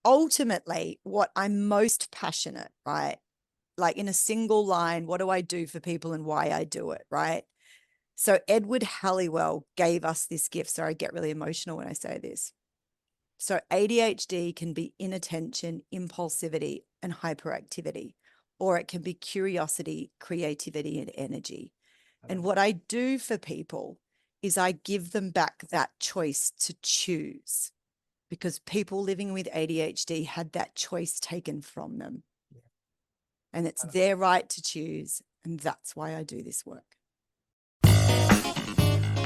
ultimately, what I'm most passionate, right? Like in a single line, what do I do for people and why I do it, right? So Edward Halliwell gave us this gift. Sorry, I get really emotional when I say this. So ADHD can be inattention, impulsivity, and hyperactivity, or it can be curiosity, creativity, and energy. And what I do for people is I give them back that choice to choose, because people living with ADHD had that choice taken from them. And it's their right to choose. And that's why I do this work.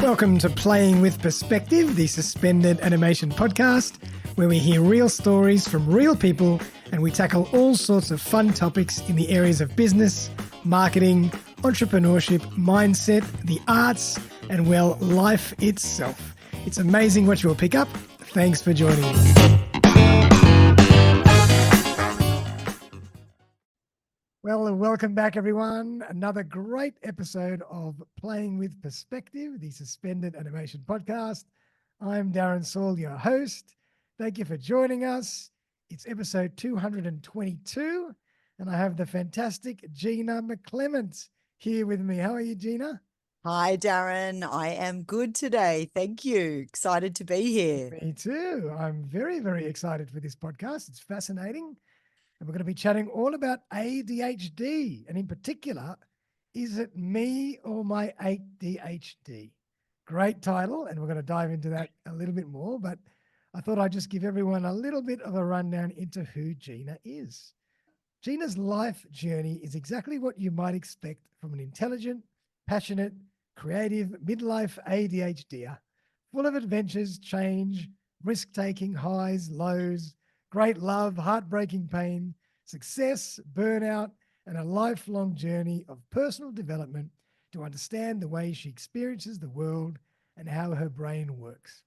Welcome to Playing with Perspective, the suspended animation podcast, where we hear real stories from real people and we tackle all sorts of fun topics in the areas of business, marketing, entrepreneurship, mindset, the arts, and, well, life itself. It's amazing what you will pick up. Thanks for joining us. Well, welcome back, everyone. Another great episode of Playing with Perspective, the suspended animation podcast. I'm Darren Saul, your host. Thank you for joining us. It's episode 222, and I have the fantastic Gina McClement here with me. How are you, Gina? Hi, Darren. I am good today. Thank you. Excited to be here. Me too. I'm very, very excited for this podcast. It's fascinating. And we're going to be chatting all about ADHD. And in particular, is it me or my ADHD? Great title. And we're going to dive into that a little bit more. But I thought I'd just give everyone a little bit of a rundown into who Gina is. Gina's life journey is exactly what you might expect from an intelligent, passionate, creative, midlife ADHDer, full of adventures, change, risk-taking, highs, lows, great love, heartbreaking pain, success, burnout, and a lifelong journey of personal development to understand the way she experiences the world and how her brain works.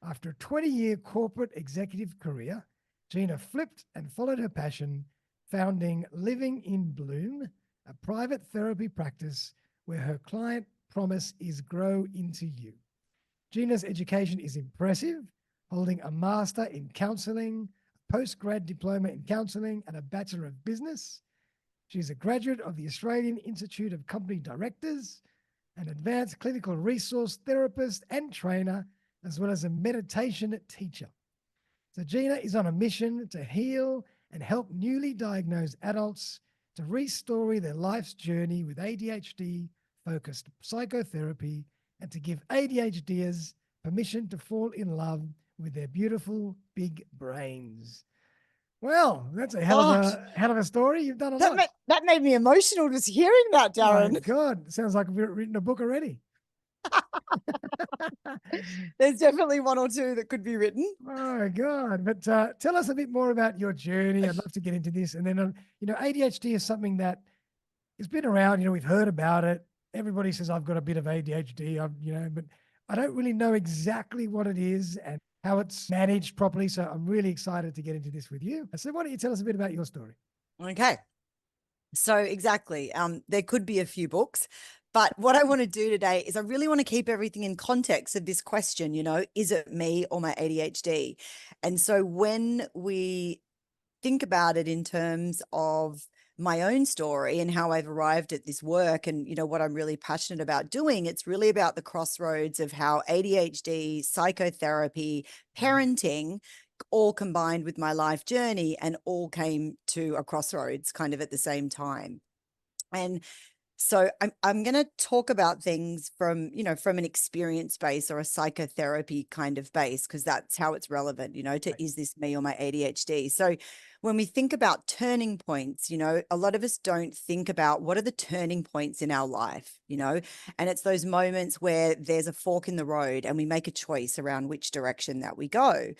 After a 20-year corporate executive career, Gina flipped and followed her passion, founding Living in Bloom, a private therapy practice where her client promise is grow into you. Gina's education is impressive, holding a master in counselling, a postgrad diploma in counselling, and a Bachelor of Business. She's a graduate of the Australian Institute of Company Directors, an advanced clinical resource therapist and trainer, as well as a meditation teacher. So Gina is on a mission to heal and help newly diagnosed adults to restore their life's journey with ADHD-focused psychotherapy and to give ADHDers permission to fall in love with their beautiful big brains. Well, that's a hell of a story. You've done a lot. That made me emotional just hearing that, Darren. My God, sounds like we've written a book already. There's definitely one or two that could be written. Oh my God. But tell us a bit more about your journey. I'd love to get into this. And then, ADHD is something that has been around. We've heard about it. Everybody says, I've got a bit of ADHD, but I don't really know exactly what it is and how it's managed properly. So I'm really excited to get into this with you. So why don't you tell us a bit about your story? Okay. So exactly. There could be a few books, but what I want to do today is I really want to keep everything in context of this question, is it me or my ADHD? And so when we think about it in terms of my own story and how I've arrived at this work and, what I'm really passionate about doing, it's really about the crossroads of how ADHD, psychotherapy, parenting, all combined with my life journey and all came to a crossroads kind of at the same time. And so I'm going to talk about things from an experience base or a psychotherapy kind of base, because that's how it's relevant, to is this me or my ADHD? So when we think about turning points, a lot of us don't think about what are the turning points in our life, and it's those moments where there's a fork in the road and we make a choice around which direction that we go,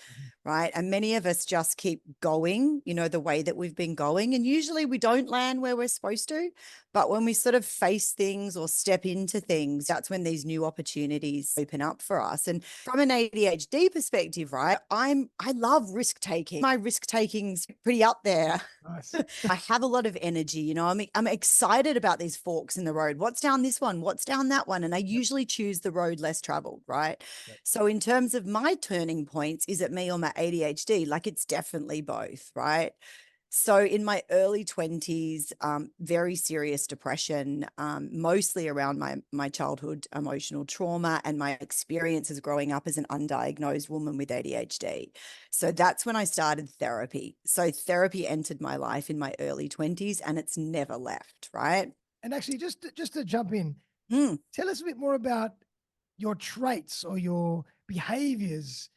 right? And many of us just keep going, the way that we've been going. And usually we don't land where we're supposed to. But when we sort of face things or step into things, that's when these new opportunities open up for us. And from an ADHD perspective, right, I love risk taking. My risk taking's pretty pretty up there. Nice. I have a lot of energy, I'm excited about these forks in the road. What's down this one? What's down that one? And I Yep. usually choose the road less traveled, right? Yep. So in terms of my turning points, is it me or my ADHD? Like it's definitely both, right? So in my early 20s, very serious depression, mostly around my childhood emotional trauma and my experiences growing up as an undiagnosed woman with ADHD. So that's when I started therapy. So therapy entered my life in my early 20s and it's never left, right? And actually, just to jump in, Mm. tell us a bit more about your traits or your behaviors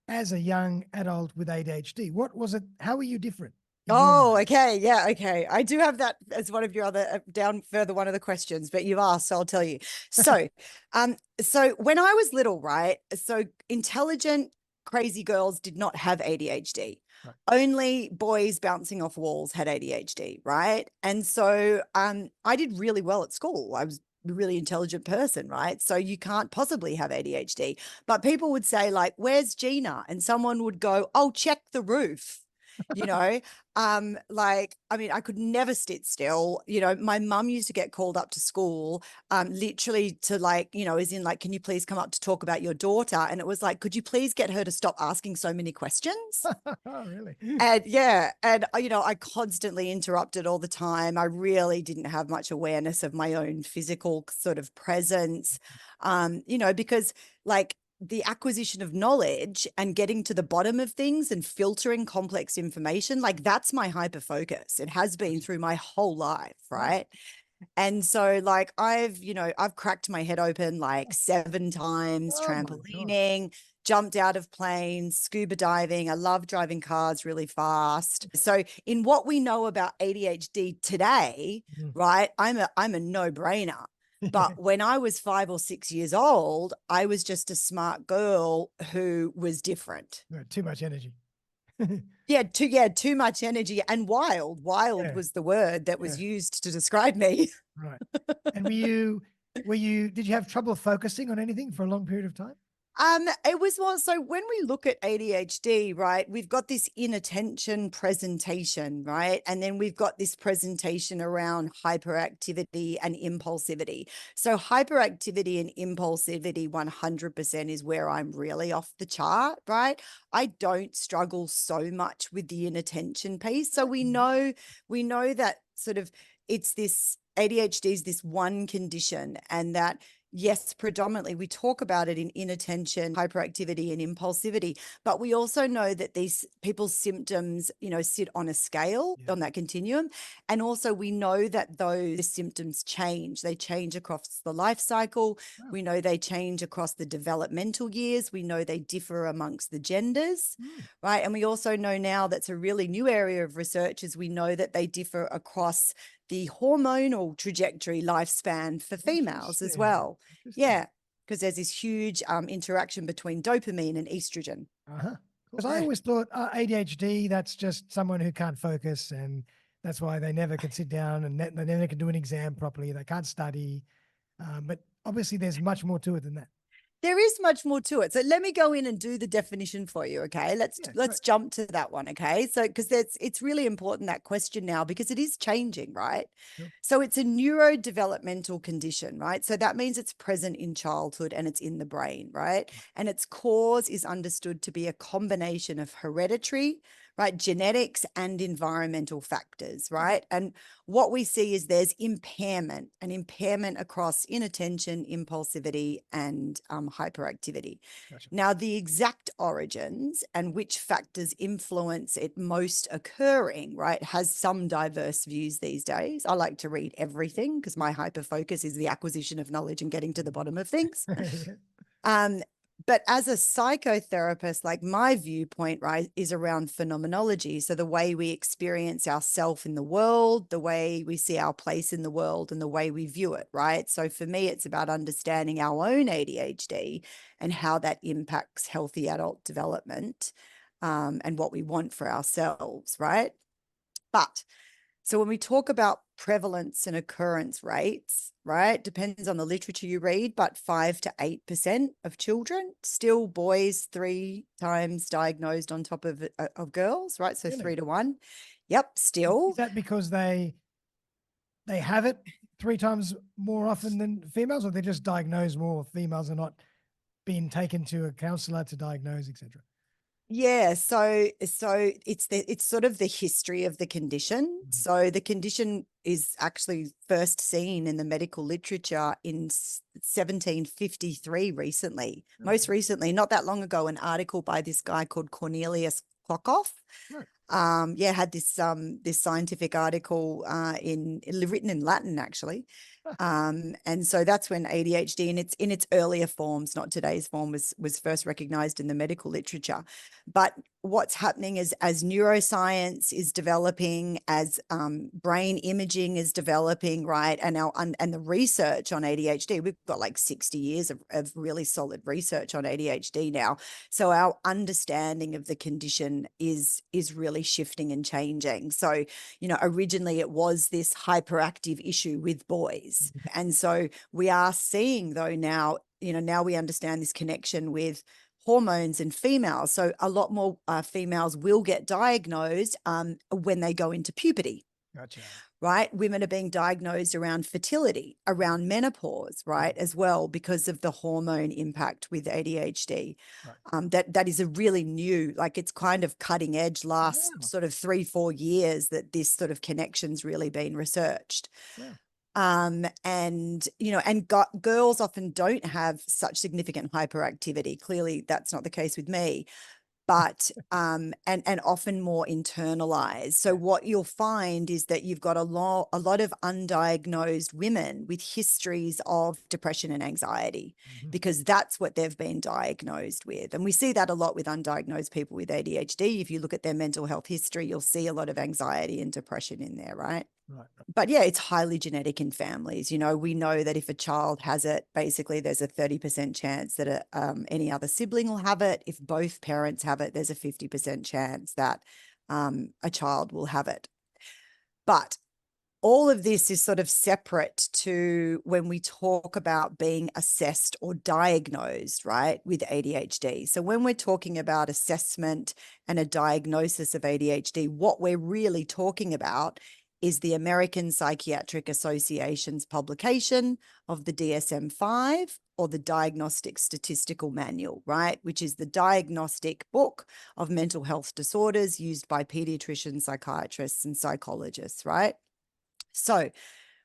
as a young adult with ADHD. What was it? How were you different in your Oh, mind? okay. Yeah, okay. I do have that as one of your other down further one of the questions, but you've asked, so I'll tell you. So when I was little, right? So intelligent, crazy girls did not have ADHD. Right. Only boys bouncing off walls had ADHD, right? And so I did really well at school. I was a really intelligent person, right? So you can't possibly have ADHD. But people would say, like, where's Gina? And someone would go, oh, check the roof. You know, like, I mean, I could never sit still. My mum used to get called up to school, literally to like, as in like, can you please come up to talk about your daughter? And it was like, could you please get her to stop asking so many questions? Oh, really? And yeah, and I constantly interrupted all the time. I really didn't have much awareness of my own physical sort of presence, because like the acquisition of knowledge and getting to the bottom of things and filtering complex information, like that's my hyper focus. It has been through my whole life, Wow. right? And so like I've cracked my head open like 7 times, Oh my God. trampolining, jumped out of planes, scuba diving. I love driving cars really fast. So in what we know about ADHD today, Mhm. right, I'm a no-brainer. But when I was 5 or 6 years old, I was just a smart girl who was different. Yeah, too much energy. Too much energy and wild. Wild Yeah, was the word that yeah, was used to describe me. right. And did you have trouble focusing on anything for a long period of time? It was more so when we look at ADHD, right? We've got this inattention presentation, right? And then we've got this presentation around hyperactivity and impulsivity. So hyperactivity and impulsivity 100% is where I'm really off the chart, right? I don't struggle so much with the inattention piece. So we know that sort of it's this ADHD is this one condition and that yes, predominantly we talk about it in inattention, hyperactivity, and impulsivity, but we also know that these people's symptoms, sit on a scale Yeah. on that continuum. And also we know that those symptoms change. They change across the life cycle. Wow. We know they change across the developmental years. We know they differ amongst the genders, Mm. right? And we also know now that's a really new area of research is we know that they differ across the hormonal trajectory lifespan for females as Interesting. well. Interesting. Yeah, because there's this huge interaction between dopamine and estrogen. Uh-huh. Because I Yeah. always thought ADHD, that's just someone who can't focus, and that's why they never can sit down and they never can do an exam properly. They can't study. But obviously, there's much more to it than that. There is much more to it. So let me go in and do the definition for you, okay? Let's Yeah, let's great. jump to that one, okay? So because it's really important that question now because it is changing, right? Sure. So it's a neurodevelopmental condition, right? So that means it's present in childhood and it's in the brain, right? And its cause is understood to be a combination of hereditary, right, genetics and environmental factors, right? And what we see is there's an impairment across inattention, impulsivity, and hyperactivity. Gotcha. Now, the exact origins and which factors influence it most occurring, right, has some diverse views these days. I like to read everything because my hyper focus is the acquisition of knowledge and getting to the bottom of things. Yeah. Um, but as a psychotherapist, like my viewpoint, right, is around phenomenology. So the way we experience ourself in the world, the way we see our place in the world, and the way we view it, right? So for me, it's about understanding our own ADHD and how that impacts healthy adult development, and what we want for ourselves, right? But So when we talk about prevalence and occurrence rates, right, depends on the literature you read, but 5 to 8% of children, still boys 3 times diagnosed on top of girls, right? So Really? 3 to 1. Yep, Is still. that because they have it 3 times more often than females, or they just diagnose more? Females are not being taken to a counselor to diagnose, etc. Yeah, so it's sort of the history of the condition. Mhm. So the condition is actually first seen in the medical literature in 1753 recently. Most Okay. recently, not that long ago, an article by this guy called Cornelius Klockoff. Right. Yeah, had this scientific article in written in Latin actually. Ah, And so that's when ADHD in its earlier forms, not today's form, was first recognized in the medical literature. But what's happening is as neuroscience is developing, as brain imaging is developing, right, and the research on ADHD, we've got like 60 years of really solid research on ADHD now. So our understanding of the condition is really shifting and changing. So, originally it was this hyperactive issue with boys. And so we are seeing though now, now we understand this connection with hormones and females. So a lot more females will get diagnosed when they go into puberty. gotcha. Right? Women are being diagnosed around fertility, around menopause, right? As well, because of the hormone impact with ADHD. Right. That is a really new, like it's kind of cutting edge last Wow. sort of 3-4 years that this sort of connection's really been researched. Wow. And girls often don't have such significant hyperactivity. Clearly, that's not the case with me, but and often more internalized. So Yeah. what you'll find is that you've got a lot of undiagnosed women with histories of depression and anxiety, Mhm. because that's what they've been diagnosed with. And we see that a lot with undiagnosed people with ADHD. If you look at their mental health history, you'll see a lot of anxiety and depression in there, right? Right. But yeah, it's highly genetic in families. We know that if a child has it, basically there's a 30% chance that any other sibling will have it. If both parents have it, there's a 50% chance that a child will have it. But all of this is sort of separate to when we talk about being assessed or diagnosed, right, with ADHD. So when we're talking about assessment and a diagnosis of ADHD, what we're really talking about is the American Psychiatric Association's publication of the DSM-5, or the Diagnostic Statistical Manual, right, which is the diagnostic book of mental health disorders used by pediatricians, psychiatrists, and psychologists, right? So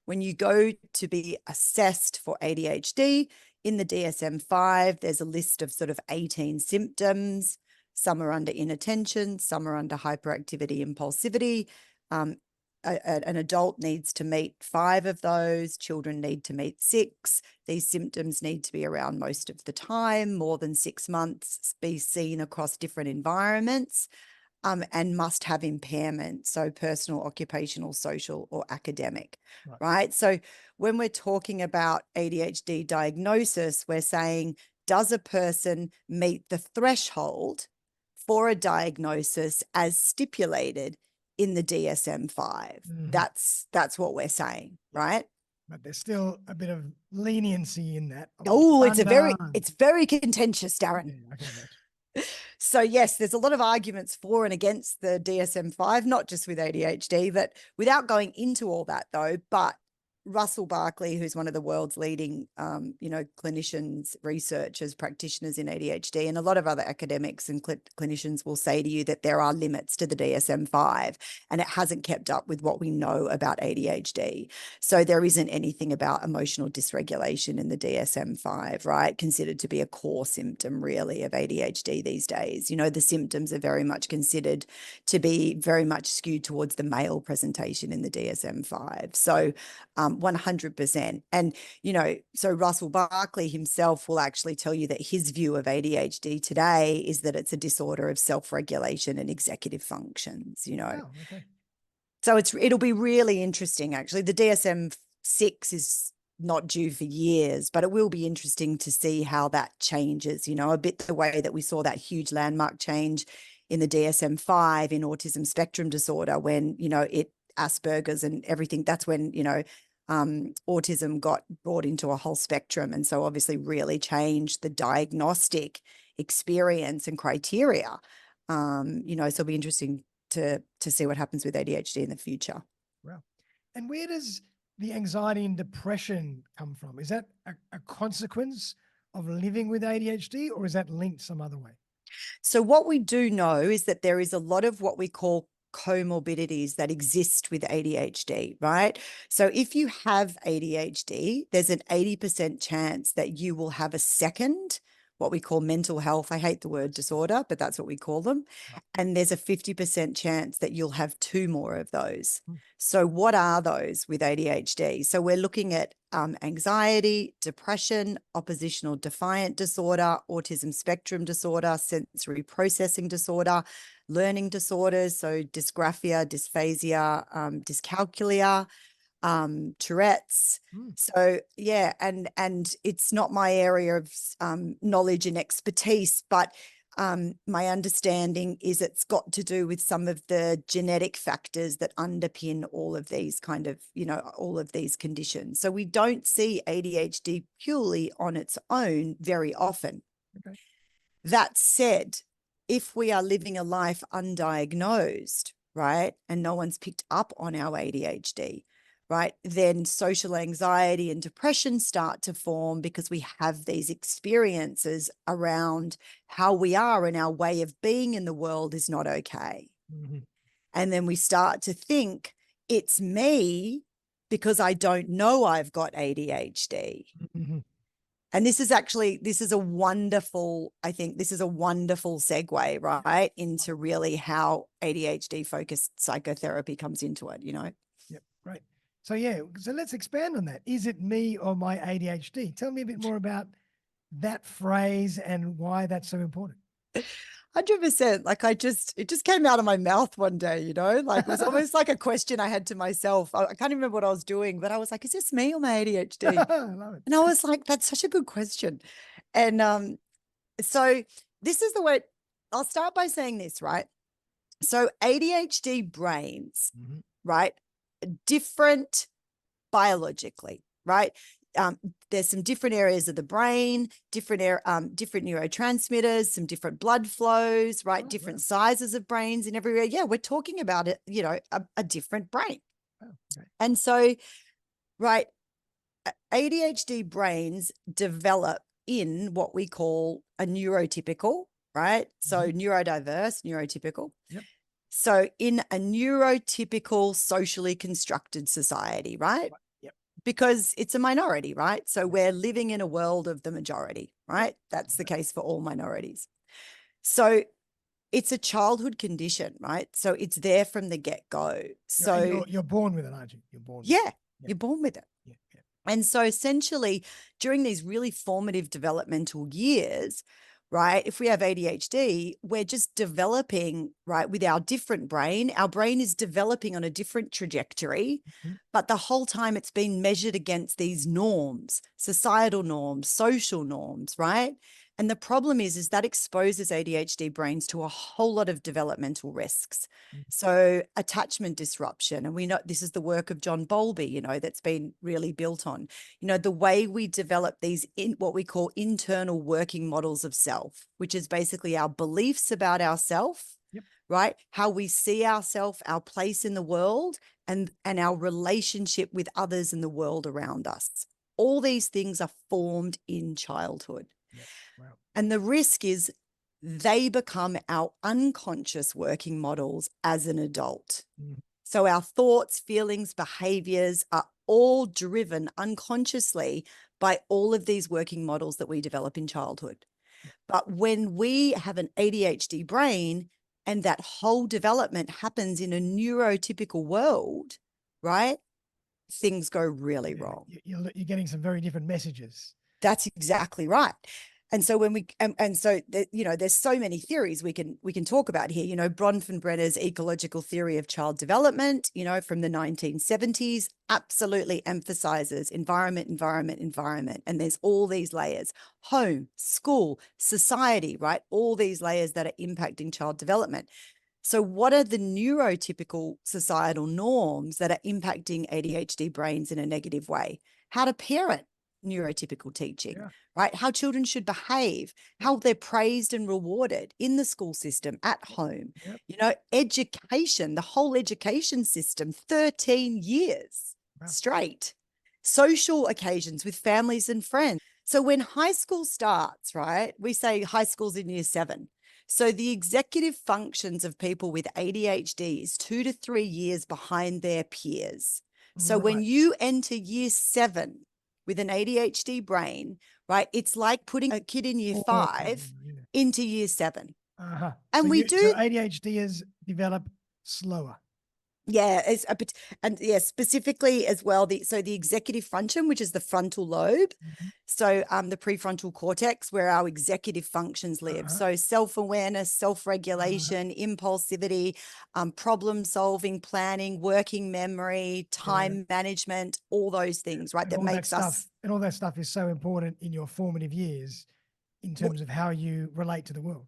when you go to be assessed for ADHD in the DSM-5, there's a list of sort of 18 symptoms. Some are under inattention, some are under hyperactivity, impulsivity. An adult needs to meet 5 of those. Children need to meet 6. These symptoms need to be around most of the time, more than 6 months, be seen across different environments. And must have impairment, so personal, occupational, social, or academic, right? So when we're talking about ADHD diagnosis, we're saying, does a person meet the threshold for a diagnosis as stipulated in the DSM-5? Mhm. That's what we're saying, right? But there's still a bit of leniency in that. Oh, Under. it's very contentious, Yeah, Darren. I can imagine. So yes, there's a lot of arguments for and against the DSM-5, not just with ADHD, but without going into all that though, but Russell Barkley, who's one of the world's leading, clinicians, researchers, practitioners in ADHD, and a lot of other academics and clinicians will say to you that there are limits to the DSM-5, and it hasn't kept up with what we know about ADHD. So there isn't anything about emotional dysregulation in the DSM-5, right? Considered to be a core symptom, really, of ADHD these days. The symptoms are very much considered to be very much skewed towards the male presentation in the DSM-5. So 100%. And, so Russell Barkley himself will actually tell you that his view of ADHD today is that it's a disorder of self-regulation and executive functions, Oh, okay. So it'll be really interesting, actually. The DSM-6 is not due for years, but it will be interesting to see how that changes, a bit the way that we saw that huge landmark change in the DSM-5 in autism spectrum disorder when, it Asperger's and everything, that's when, autism got brought into a whole spectrum. And so obviously really changed the diagnostic experience and criteria. So it'll be interesting to see what happens with ADHD in the future. Wow. And where does the anxiety and depression come from? Is that a consequence of living with ADHD, or is that linked some other way? So what we do know is that there is a lot of what we call comorbidities that exist with ADHD, right? So if you have ADHD, there's an 80% chance that you will have a second, what we call mental health. I hate the word disorder, but that's what we call them. And there's a 50% chance that you'll have two more of those. So what are those with ADHD? So we're looking at anxiety, depression, oppositional defiant disorder, autism spectrum disorder, sensory processing disorder, learning disorders, so dysgraphia, dysphasia, dyscalculia, Tourette's. So yeah, and it's not my area of knowledge and expertise, but my understanding is it's got to do with some of the genetic factors that underpin all of these kind of, all of these conditions. So we don't see ADHD purely on its own very often. Okay. That said, if we are living a life undiagnosed, right, and no one's picked up on our ADHD, right, then social anxiety and depression start to form because we have these experiences around how we are and our way of being in the world is not okay. And then we start to think it's me because I don't know I've got ADHD. And this is a wonderful segue, right, into really how ADHD focused psychotherapy comes into it, Yep, right. So let's expand on that. Is it me or my ADHD? Tell me a bit more about that phrase and why that's so important. 100%. Like it just came out of my mouth one day, like it was almost like a question I had to myself. I can't remember what I was doing, but I was like, is this me or my ADHD? I love it. And I was like, that's such a good question. And so this is the way I'll start by saying this, right? So ADHD brains, right, different biologically, right? There's some different areas of the brain, different neurotransmitters, some different blood flows, right? Different sizes of brains in everywhere. Yeah, we're talking about it, a different brain. Okay. And so, right, ADHD brains develop in what we call a neurotypical, right? So neurodiverse, neurotypical. Yep. So in a neurotypical socially constructed society, right? Yep. Because it's a minority, right? So we're living in a world of the majority, right? That's the case for all minorities. So it's a childhood condition, right? So it's there from the get-go. So you're born with it, aren't you? You're born. Yeah, you're born with it. Yeah. And so essentially during these really formative developmental years, right, if we have ADHD, we're just developing, right, with our different brain. Our brain is developing on a different trajectory, but the whole time it's been measured against these norms, societal norms, social norms, right? And the problem is that exposes ADHD brains to a whole lot of developmental risks. So attachment disruption, and we know this is the work of John Bowlby, that's been really built on, the way we develop these what we call internal working models of self, which is basically our beliefs about ourself, right? How we see ourselves, our place in the world, and our relationship with others in the world around us. All these things are formed in childhood. Wow. And the risk is they become our unconscious working models as an adult. So our thoughts, feelings, behaviors are all driven unconsciously by all of these working models that we develop in childhood. But when we have an ADHD brain and that whole development happens in a neurotypical world, right, things go really wrong. You're getting some very different messages. That's exactly right. And so when we, and so, there's so many theories we can talk about here, Bronfenbrenner's ecological theory of child development, from the 1970s, absolutely emphasizes environment. And there's all these layers, home, school, society, right? All these layers that are impacting child development. So what are the neurotypical societal norms that are impacting ADHD brains in a negative way? How to parent neurotypical teaching, Yeah. right? How children should behave, how they're praised and rewarded in the school system, at home. Yep. You know, education, the whole education system, 13 years Wow. straight. Social occasions with families and friends. So when high school starts, right, we say high school's in year 7. So the executive functions of people with ADHD is 2 to 3 years behind their peers. So when Right. you enter year 7 with an ADHD brain, right, it's like putting a kid in year Oh, 5 yeah. into year 7. Uh-huh. And we So do, ADHDers develop slower. yeah, and yeah, specifically as well. The executive function, which is the frontal lobe, Mhm. so the prefrontal cortex, where our executive functions live. Uh-huh. So self-awareness, Uh-huh. self-regulation, impulsivity, problem solving, planning, working memory, Yeah. time management, all those things, right? And That all that makes stuff, us and all that stuff is so important in your formative years in terms of how you relate to the world.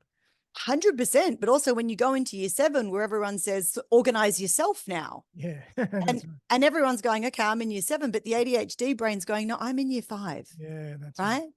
100%. But also when you go into year 7, where everyone says, organize yourself now. Yeah. And That's right. and everyone's going, okay, I'm in year 7, but the ADHD brain's going, no, I'm in year 5, Yeah, that's right. right?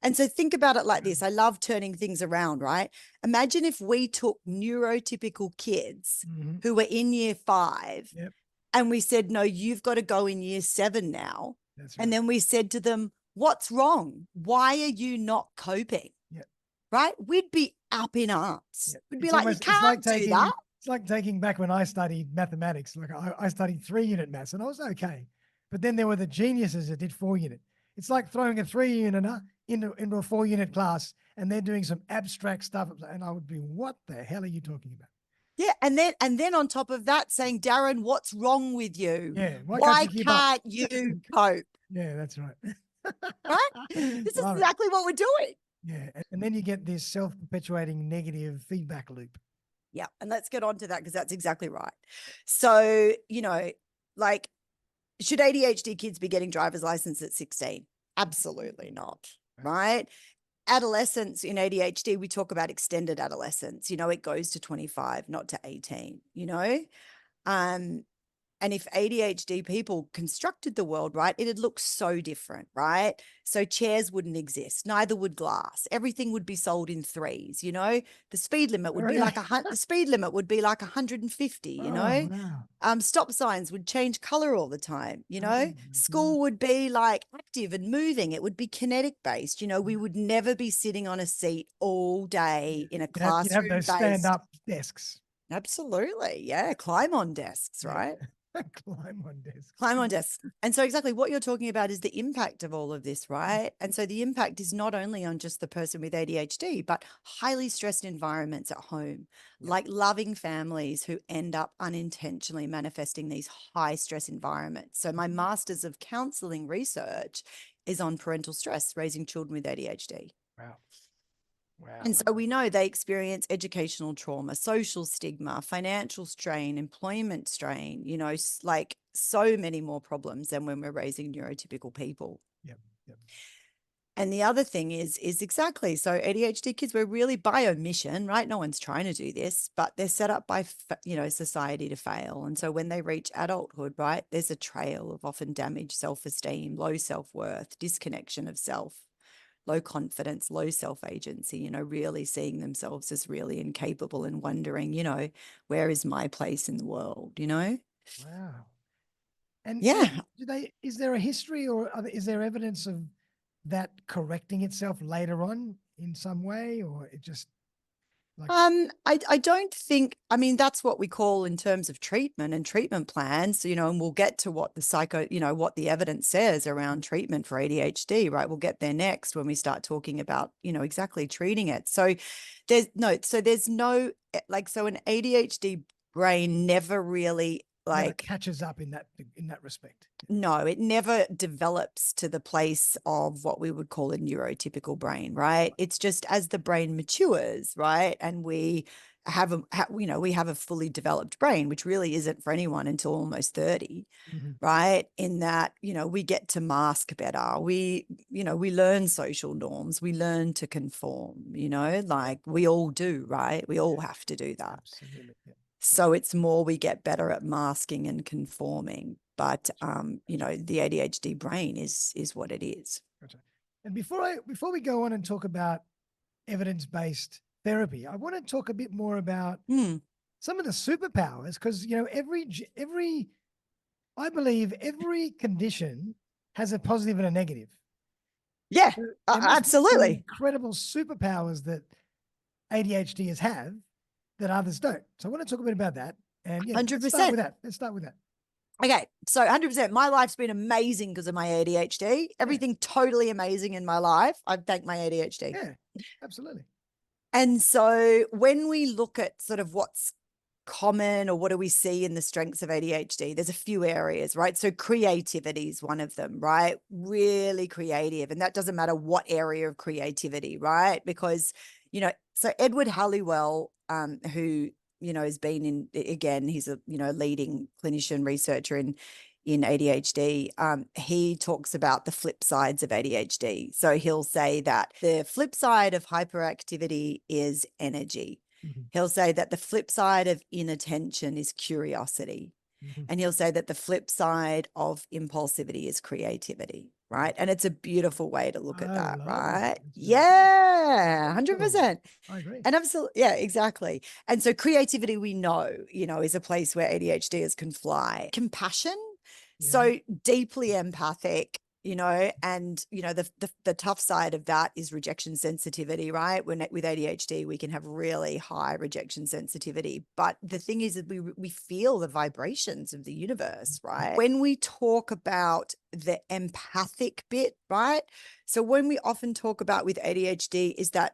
And so think about it like this. I love turning things around, right? Imagine if we took neurotypical kids Mm-hmm. who were in year 5 Yep. and we said, no, you've got to go in year 7 now. That's And right. then we said to them, what's wrong? Why are you not coping? Yep. Right? We'd be up in arms. Yep. We'd be It's like, you almost, it's like can't do taking, that. it's like taking back when I studied mathematics. Like I studied 3-unit maths and I was okay. But then there were the geniuses that did 4-unit. It's like throwing a 3-unit into a 4-unit class and they're doing some abstract stuff. And I would be, what the hell are you talking about? Yeah, and then on top of that, saying, Darren, what's wrong with you? Yeah. Why can't Why you keep up? can't you cope? Yeah, that's right. Right? This is Love it. exactly what we're doing. Yeah. And then you get this self perpetuating negative feedback loop. Yeah, and let's get on to that because that's exactly right. So, like, should ADHD kids be getting driver's license at 16? Absolutely not, right? Adolescence in ADHD, we talk about extended adolescence. It goes to 25, not to 18. Um, And if ADHD people constructed the world right, it'd look so different, right? So chairs wouldn't exist, neither would glass. Everything would be sold in threes. The speed limit would be Really? like the speed limit would be like 150. Oh, wow. Stop signs would change color all the time. Oh, my God. School would be like active and moving. It would be kinetic based. We would never be sitting on a seat all Yeah. day in a You'd have classroom those stand based. up desks. Absolutely, yeah, climb on desks, Yeah. right? Climb on desks. Climb on desks. And so exactly what you're talking about is the impact of all of this, right? And so the impact is not only on just the person with ADHD, but highly stressed environments at home, Yeah. like loving families who end up unintentionally manifesting these high stress environments. So my master's of counselling research is on parental stress, raising children with ADHD. Wow. Wow. And so we know they experience educational trauma, social stigma, financial strain, employment strain, like so many more problems than when we're raising neurotypical people. Yep. Yep. And the other thing is exactly, so ADHD kids, we're really by omission, right? No one's trying to do this, but they're set up by, society to fail. And so when they reach adulthood, right, there's a trail of often damaged self-esteem, low self-worth, disconnection of self, low confidence, low self-agency, really seeing themselves as really incapable and wondering, where is my place in the world? Wow. And Yeah. is there a history or is there evidence of that correcting itself later on in some way, or it just like, I don't think, I mean, that's what we call in terms of treatment and treatment plans, and we'll get to what what the evidence says around treatment for ADHD, right? We'll get there next when we start talking about, exactly treating it. So there's no, so an ADHD brain never really never catches up in that respect? no, it never develops to the place of what we would call a neurotypical brain, right? It's just as the brain matures, right? And we we have a fully developed brain, which really isn't for anyone until almost 30, Mm-hmm. right? In that, we get to mask better. We learn social norms. We learn to conform, like we all do, right? We all have to do that. Absolutely. Yeah. So it's more we get better at masking and conforming. But you know, the ADHD brain is what it is. Gotcha. And before we go on and talk about evidence-based therapy, I want to talk a bit more about Mm. some of the superpowers, because I believe every condition has a positive and a negative. Yeah, There must be some absolutely. incredible superpowers that ADHDers have that others don't. So I want to talk a bit about that. And yeah, let's start 100%. with that. Let's start with that. Okay, so 100%. My life's been amazing because of my ADHD. Everything totally amazing in my life. I thank my ADHD. Yeah, absolutely. And so when we look at sort of what's common or what do we see in the strengths of ADHD, there's a few areas, right? So creativity is one of them, right? Really creative. And that doesn't matter what area of creativity, right? Because, you know, so Edward Halliwell, who, you know, has been in, again, he's a, you know, leading clinician researcher in ADHD, he talks about the flip sides of ADHD. So he'll say that the flip side of hyperactivity is energy. Mm-hmm. He'll say that the flip side of inattention is curiosity. Mm-hmm. And he'll say that the flip side of impulsivity is creativity, right? And it's a beautiful way to look at I that, love right? that. Yeah, Oh, 100%. I agree. And absolutely, yeah, exactly. And so creativity, we know, you know, is a place where ADHDers can fly. Compassion, Yeah. so deeply empathic, you know, and, you know, the tough side of that is rejection sensitivity, right? When with ADHD, we can have really high rejection sensitivity. But the thing is that we feel the vibrations of the universe, right? When we talk about the empathic bit, right? So when we often talk about with ADHD is that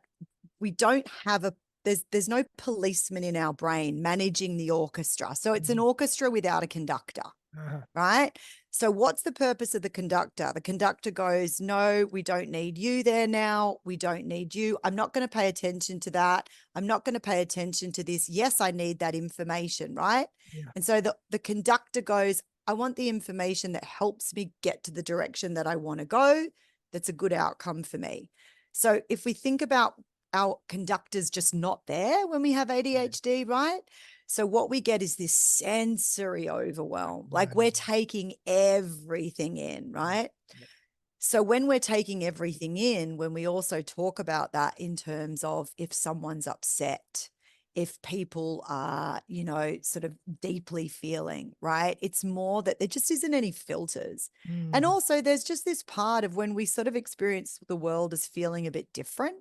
we don't have there's no policeman in our brain managing the orchestra. So it's an orchestra without a conductor, right? So what's the purpose of the conductor? The conductor goes, no, we don't need you there now. We don't need you. I'm not going to pay attention to that. I'm not going to pay attention to this. Yes, I need that information, right? Yeah. And so the conductor goes, I want the information that helps me get to the direction that I want to go. That's a good outcome for me. So if we think about our conductor's just not there when we have ADHD, right? So what we get is this sensory overwhelm. Like we're taking everything in, right? Yep. So when we're taking everything in, when we also talk about that in terms of if someone's upset, if people are, you know, sort of deeply feeling, right? It's more that there just isn't any filters. And also there's just this part of when we sort of experience the world as feeling a bit different,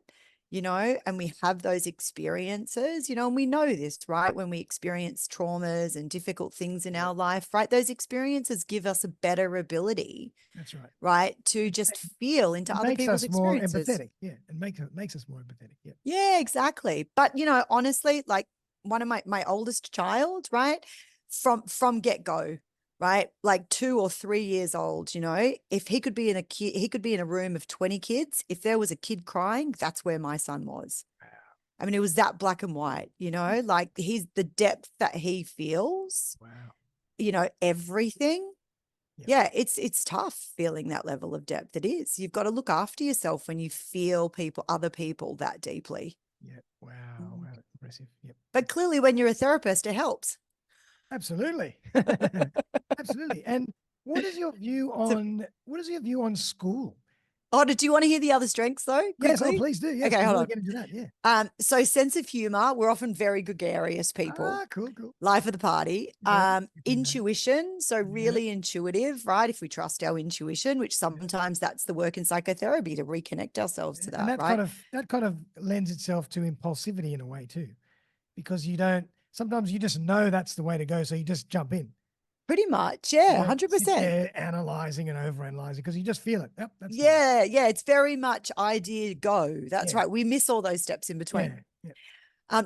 you know, and we have those experiences, you know, and we know this, right? When we experience traumas and difficult things in our life, right? Those experiences give us a better ability. That's right. Right. To just feel into other people's experiences. More empathetic. Yeah. And makes us more empathetic. Yeah. Yeah, exactly. But, you know, honestly, like one of my oldest child, right? From get-go, right? Like 2 or 3 years old, you know, if he could be in he could be in a room of 20 kids. If there was a kid crying, that's where my son was. Wow. I mean, it was that black and white, you know, like the depth that he feels, Wow. you know, everything. Yep. Yeah, it's tough feeling that level of depth. It is. You've got to look after yourself when you feel other people that deeply. Yeah. Wow. Wow. Impressive. Yep. But clearly when you're a therapist, it helps. Absolutely. Absolutely. And what is your view on school? Oh, do you want to hear the other strengths though? Yes, Quickly? please do. Yes. Okay, hold on. Get into that. Yeah. So sense of humor, we're often very gregarious people. Cool. Life of the party. Yeah, Intuition, so really intuitive, right? If we trust our intuition, which sometimes that's the work in psychotherapy to reconnect ourselves to that, and that right? kind of lends itself to impulsivity in a way too, because sometimes you just know that's the way to go, so you just jump in. Pretty much, yeah, 100%. Analyzing and overanalyzing because you just feel it. Yep, that's yeah, it's very much idea go. That's Yeah. right. We miss all those steps in between. Yeah.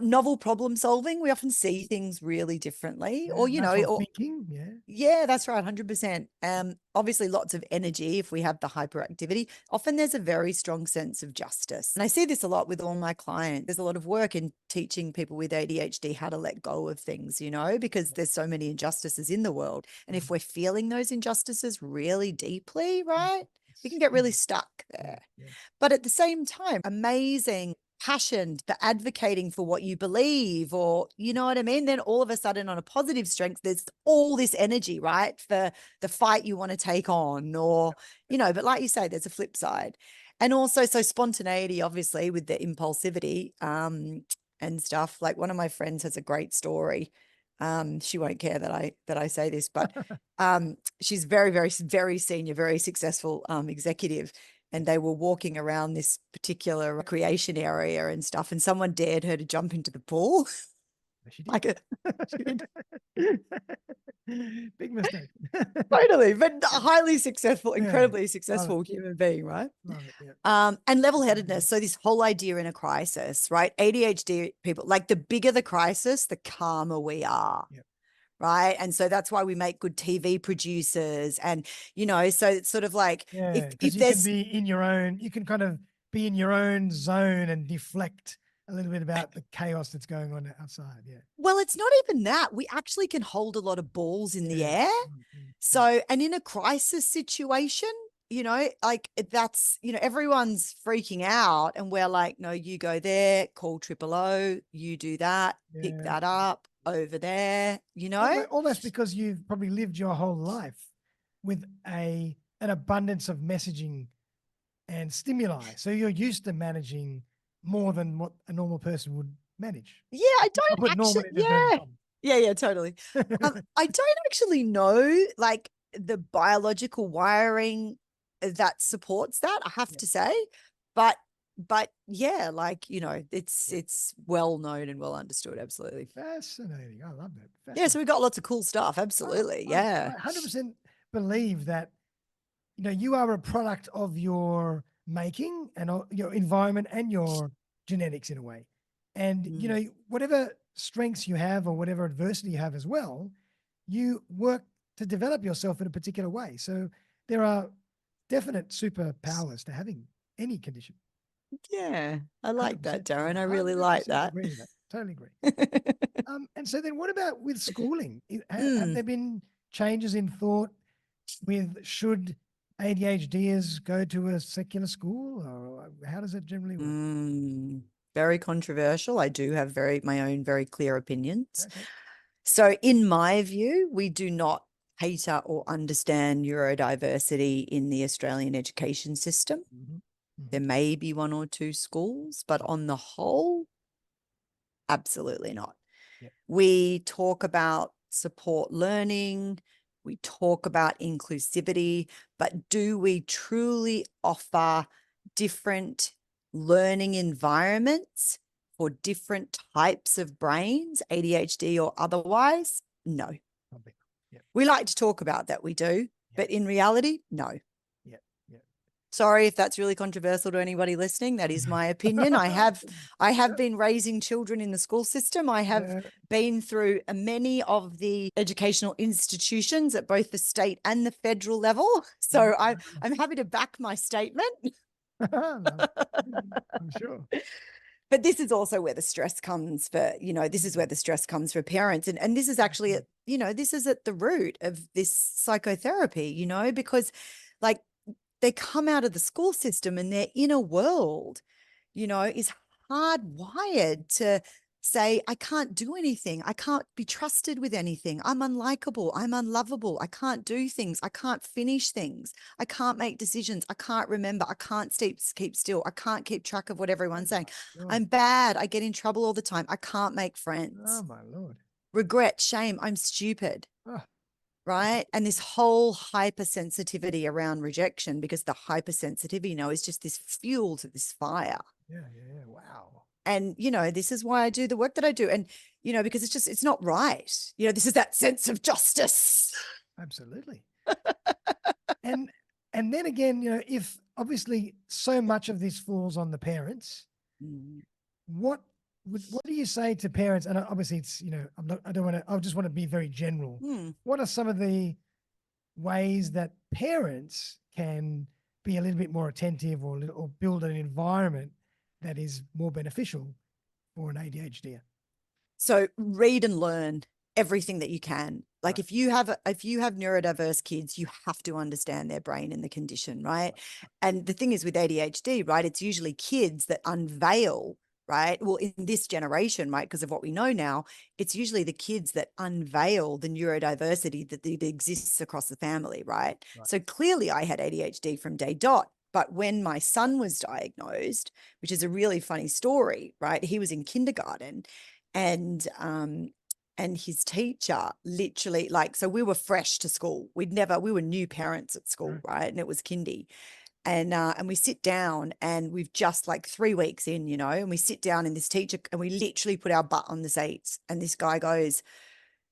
Novel problem solving. We often see things really differently, or you know, Lateral thinking. Yeah, that's right, 100%. Obviously, lots of energy if we have the hyperactivity. Often there's a very strong sense of justice. And I see this a lot with all my clients. There's a lot of work in teaching people with ADHD how to let go of things, you know, because there's so many injustices in the world. And if we're feeling those injustices really deeply, right, we can get really stuck there. Yeah. But at the same time, amazing passion for advocating for what you believe, or you know what I mean, then all of a sudden on a positive strength, there's all this energy, right, for the fight you want to take on, or, you know, but like you say, there's a flip side. And also, so spontaneity, obviously, with the impulsivity and stuff. Like one of my friends has a great story. She won't care that I say this, but she's very, very, very senior, very successful executive. And they were walking around this particular recreation area and stuff, and someone dared her to jump into the pool. She did. Like she did. Big mistake. Totally, but a highly successful, Yeah, incredibly love successful it. human being, right? Love it. Yeah. And level-headedness. So this whole idea in a crisis, right? ADHD people, like the bigger the crisis, the calmer we are. Yep. Right. And so that's why we make good TV producers. And, you know, so it's sort of like Yeah, if because you can there's, be in your own, you can kind of be in your own zone and deflect a little bit about the chaos that's going on outside. Yeah. well, it's not even that. We actually can hold a lot of balls in the Yeah. air. Mm. So, and in a crisis situation, you know, like that's, you know, everyone's freaking out and we're like, no, you go there, call triple O, you do that, pick Yeah. that up over there, you know? Almost because you've probably lived your whole life with an abundance of messaging and stimuli. So you're used to managing more than what a normal person would manage. Yeah, I I'll don't put normal actually, in inverted yeah. commas. Yeah, totally. I don't actually know like the biological wiring that supports that, I have Yeah. to say. But yeah, like, you know, it's well known and well understood, absolutely. Fascinating. I love that. Yeah, so Fascinating. we got lots of cool stuff, Oh, absolutely. I Yeah. 100% believe that, you know, you are a product of your making and your environment and your genetics in a way. And, you Mm. know, whatever strengths you have or whatever adversity you have as well, you work to develop yourself in a particular way. So there are definite superpowers to having any condition. Yeah, I like that, 100%. Darren. I really like 100% that. agree with that. Totally agree. And so then what about with schooling? Have Mm. there been changes in thought with should ADHDers go to a secular school, or how does it generally work? Very controversial. I do have my own very clear opinions. Okay. So, in my view, we do not cater or understand neurodiversity in the Australian education system. There may be one or two schools, but on the whole, absolutely not. Yep. We talk about support learning, we talk about inclusivity, but do we truly offer different learning environments for different types of brains, ADHD or otherwise? No. Yep. We like to talk about that, we do, but in reality, no. Yep. Sorry if that's really controversial to anybody listening. That is my opinion. I have been raising children in the school system. I have been through many of the educational institutions at both the state and the federal level. So I'm happy to back my statement. I'm sure. But this is also where the stress comes for, you know, this is where the stress comes for parents. And this is actually, you know, this is at the root of this psychotherapy, you know, because like they come out of the school system and their inner world, you know, is hardwired to say, I can't do anything. I can't be trusted with anything. I'm unlikable. I'm unlovable. I can't do things. I can't finish things. I can't make decisions. I can't remember. I can't keep still. I can't keep track of what everyone's saying. I'm bad. I get in trouble all the time. I can't make friends. Oh, my Lord. Regret, shame. I'm stupid. Oh. Right. And this whole hypersensitivity around rejection, because the hypersensitivity, you know, is just this fuel to this fire. Yeah. Wow. And, you know, this is why I do the work that I do. And, you know, because it's not right. You know, this is that sense of justice. Absolutely. and then again, you know, if obviously so much of this falls on the parents, what do you say to parents? And obviously it's, you know, I just want to be very general. What are some of the ways that parents can be a little bit more attentive or build an environment that is more beneficial for an ADHD? So read and learn everything that you can. Like if you have neurodiverse kids, you have to understand their brain and the condition, right? And the thing is with ADHD, right, it's usually kids that unveil right? Well, in this generation, right, because of what we know now, it's usually the kids that unveil the neurodiversity that exists across the family, right? So clearly I had ADHD from day dot. But when my son was diagnosed, which is a really funny story, right? He was in kindergarten, and his teacher literally, like, so we were fresh to school. We were new parents at school, right? And it was kindy. And we sit down, and we've just like 3 weeks in, and we sit down, and this teacher, and we literally put our butt on the seats, and this guy goes,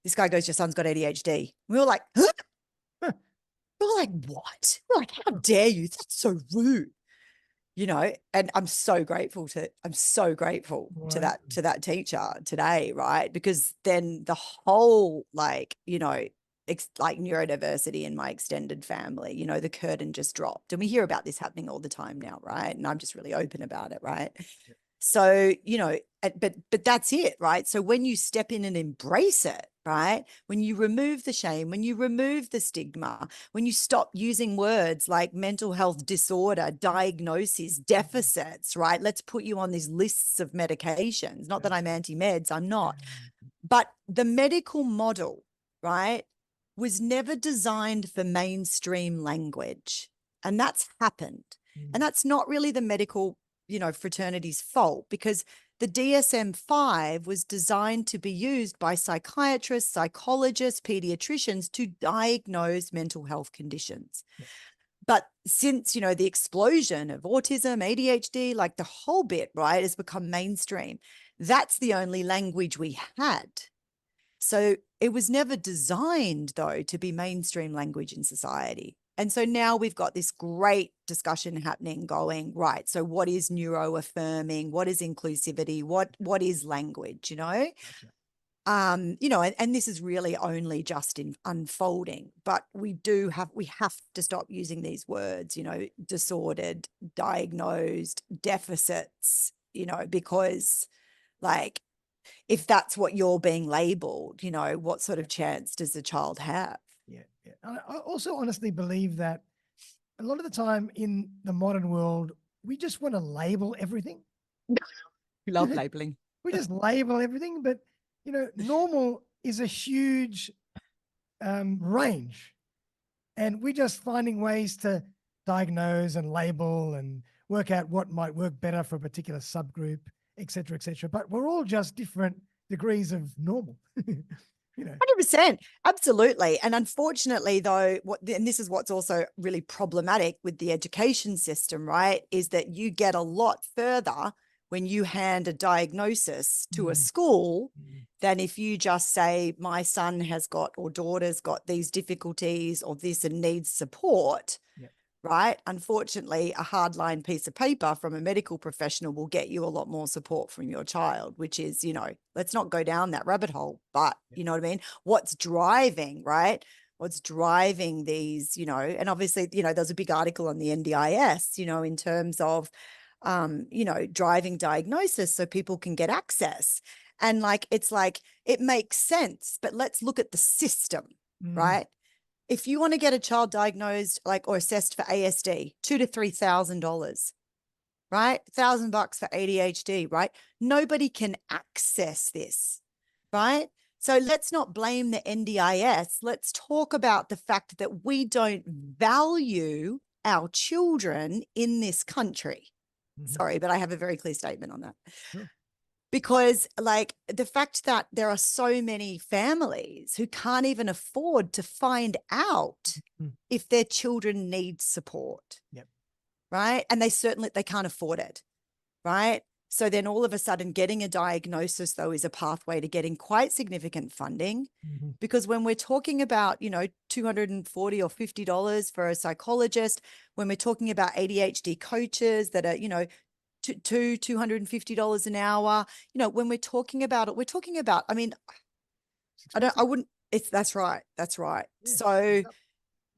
your son's got ADHD. We were like, huh? We were like, what? We're like, how dare you? That's so rude. And I'm so grateful to that teacher today, right? Because then the whole, like, like neurodiversity in my extended family, the curtain just dropped. And we hear about this happening all the time now, right? And I'm just really open about it, right? So, but that's it, right? So when you step in and embrace it, right? When you remove the shame, when you remove the stigma, when you stop using words like mental health disorder, diagnosis, deficits, right? Let's put you on these lists of medications. Not that I'm anti-meds, I'm not. But the medical model, right, was never designed for mainstream language. And that's happened. And that's not really the medical fraternity's fault, because the DSM-5 was designed to be used by psychiatrists, psychologists, pediatricians to diagnose mental health conditions. But since, the explosion of autism, ADHD, like the whole bit, right, has become mainstream. That's the only language we had. So it was never designed, though, to be mainstream language in society. And so now we've got this great discussion happening going, right, so what is neuroaffirming? What is inclusivity? What is language, Gotcha. And this is really only just in unfolding, but we have to stop using these words, disordered, diagnosed, deficits, because, like, if that's what you're being labeled, what sort of chance does the child have? Yeah. I also honestly believe that a lot of the time in the modern world, we just want to label everything. We love labeling. We just label everything, but normal is a huge range, and we're just finding ways to diagnose and label and work out what might work better for a particular subgroup, et cetera, et cetera. But we're all just different degrees of normal. 100%. Absolutely. And unfortunately, though, and this is what's also really problematic with the education system, right, is that you get a lot further when you hand a diagnosis to a school than if you just say, my son has got, or daughter's got these difficulties or this and needs support. Right? Unfortunately, a hardline piece of paper from a medical professional will get you a lot more support from your child, which is, let's not go down that rabbit hole, but you know what I mean? What's driving, right? What's driving these, and obviously, there's a big article on the NDIS, in terms of, driving diagnosis so people can get access. And it's like, it makes sense, but let's look at the system, right? If you want to get a child diagnosed, or assessed for ASD, $2,000 to $3,000, right? $1,000 for ADHD, right? Nobody can access this, right? So let's not blame the NDIS. Let's talk about the fact that we don't value our children in this country. Sorry, but I have a very clear statement on that. Sure. Because, the fact that there are so many families who can't even afford to find out if their children need support, right? And they can't afford it, right? So then all of a sudden getting a diagnosis, though, is a pathway to getting quite significant funding. Because when we're talking about, $240 or $50 for a psychologist, when we're talking about ADHD coaches that are, $250 an hour, when we're talking about it, I mean, that's right. Yeah. So,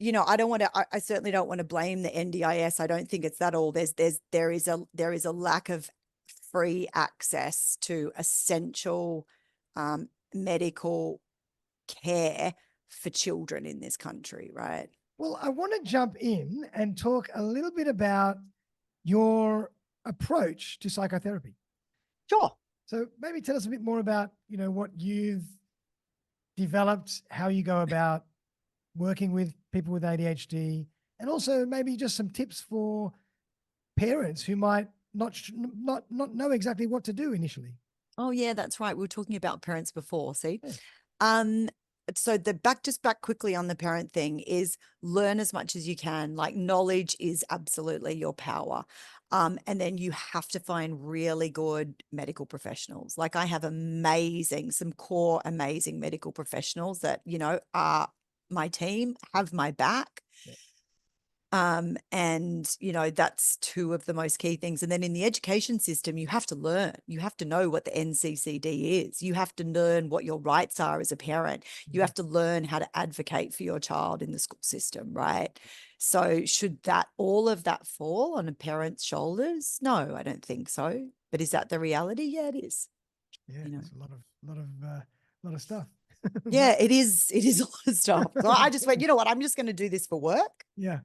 I certainly don't want to blame the NDIS. I don't think it's that all. There is a lack of free access to essential medical care for children in this country, right? Well, I want to jump in and talk a little bit about your approach to psychotherapy. Sure. So maybe tell us a bit more about, what you've developed, how you go about working with people with ADHD, and also maybe just some tips for parents who might not know exactly what to do initially. Oh yeah, that's right. We were talking about parents before. See, Yeah. um, so the back quickly on the parent thing is learn as much as you can. Like knowledge is absolutely your power. And then you have to find really good medical professionals. Like I have some core amazing medical professionals that, are my team, have my back. Yeah. And that's two of the most key things. And then in the education system, you have to learn. You have to know what the NCCD is. You have to learn what your rights are as a parent. You Mhm. have to learn how to advocate for your child in the school system, right? So should that all of that fall on a parent's shoulders? No, I don't think so. But is that the reality? Yeah, it is. Yeah, You know. it's a lot of stuff. Yeah, it is. It is a lot of stuff. So I just went, you know what? I'm just going to do this for work. Yeah.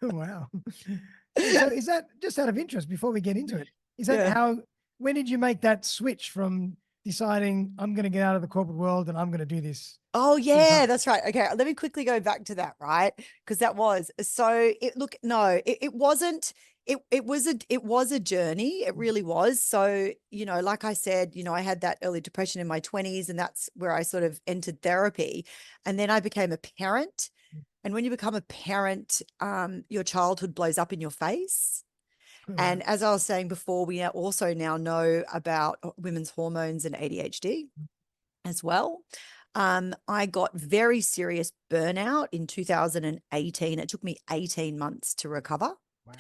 Wow. And so is that, just out of interest before we get into it, is that Yeah. when did you make that switch from deciding I'm going to get out of the corporate world and I'm going to do this Oh full yeah, time? that's right. Okay, let me quickly go back to that, right? Because that was so it look no, it wasn't it was a journey. It really was. So, like I said, I had that early depression in my 20s, and that's where I sort of entered therapy. And then I became a parent. And when you become a parent, your childhood blows up in your face. Oh, wow. And as I was saying before, we also now know about women's hormones and ADHD as well. I got very serious burnout in 2018. It took me 18 months to recover. Wow.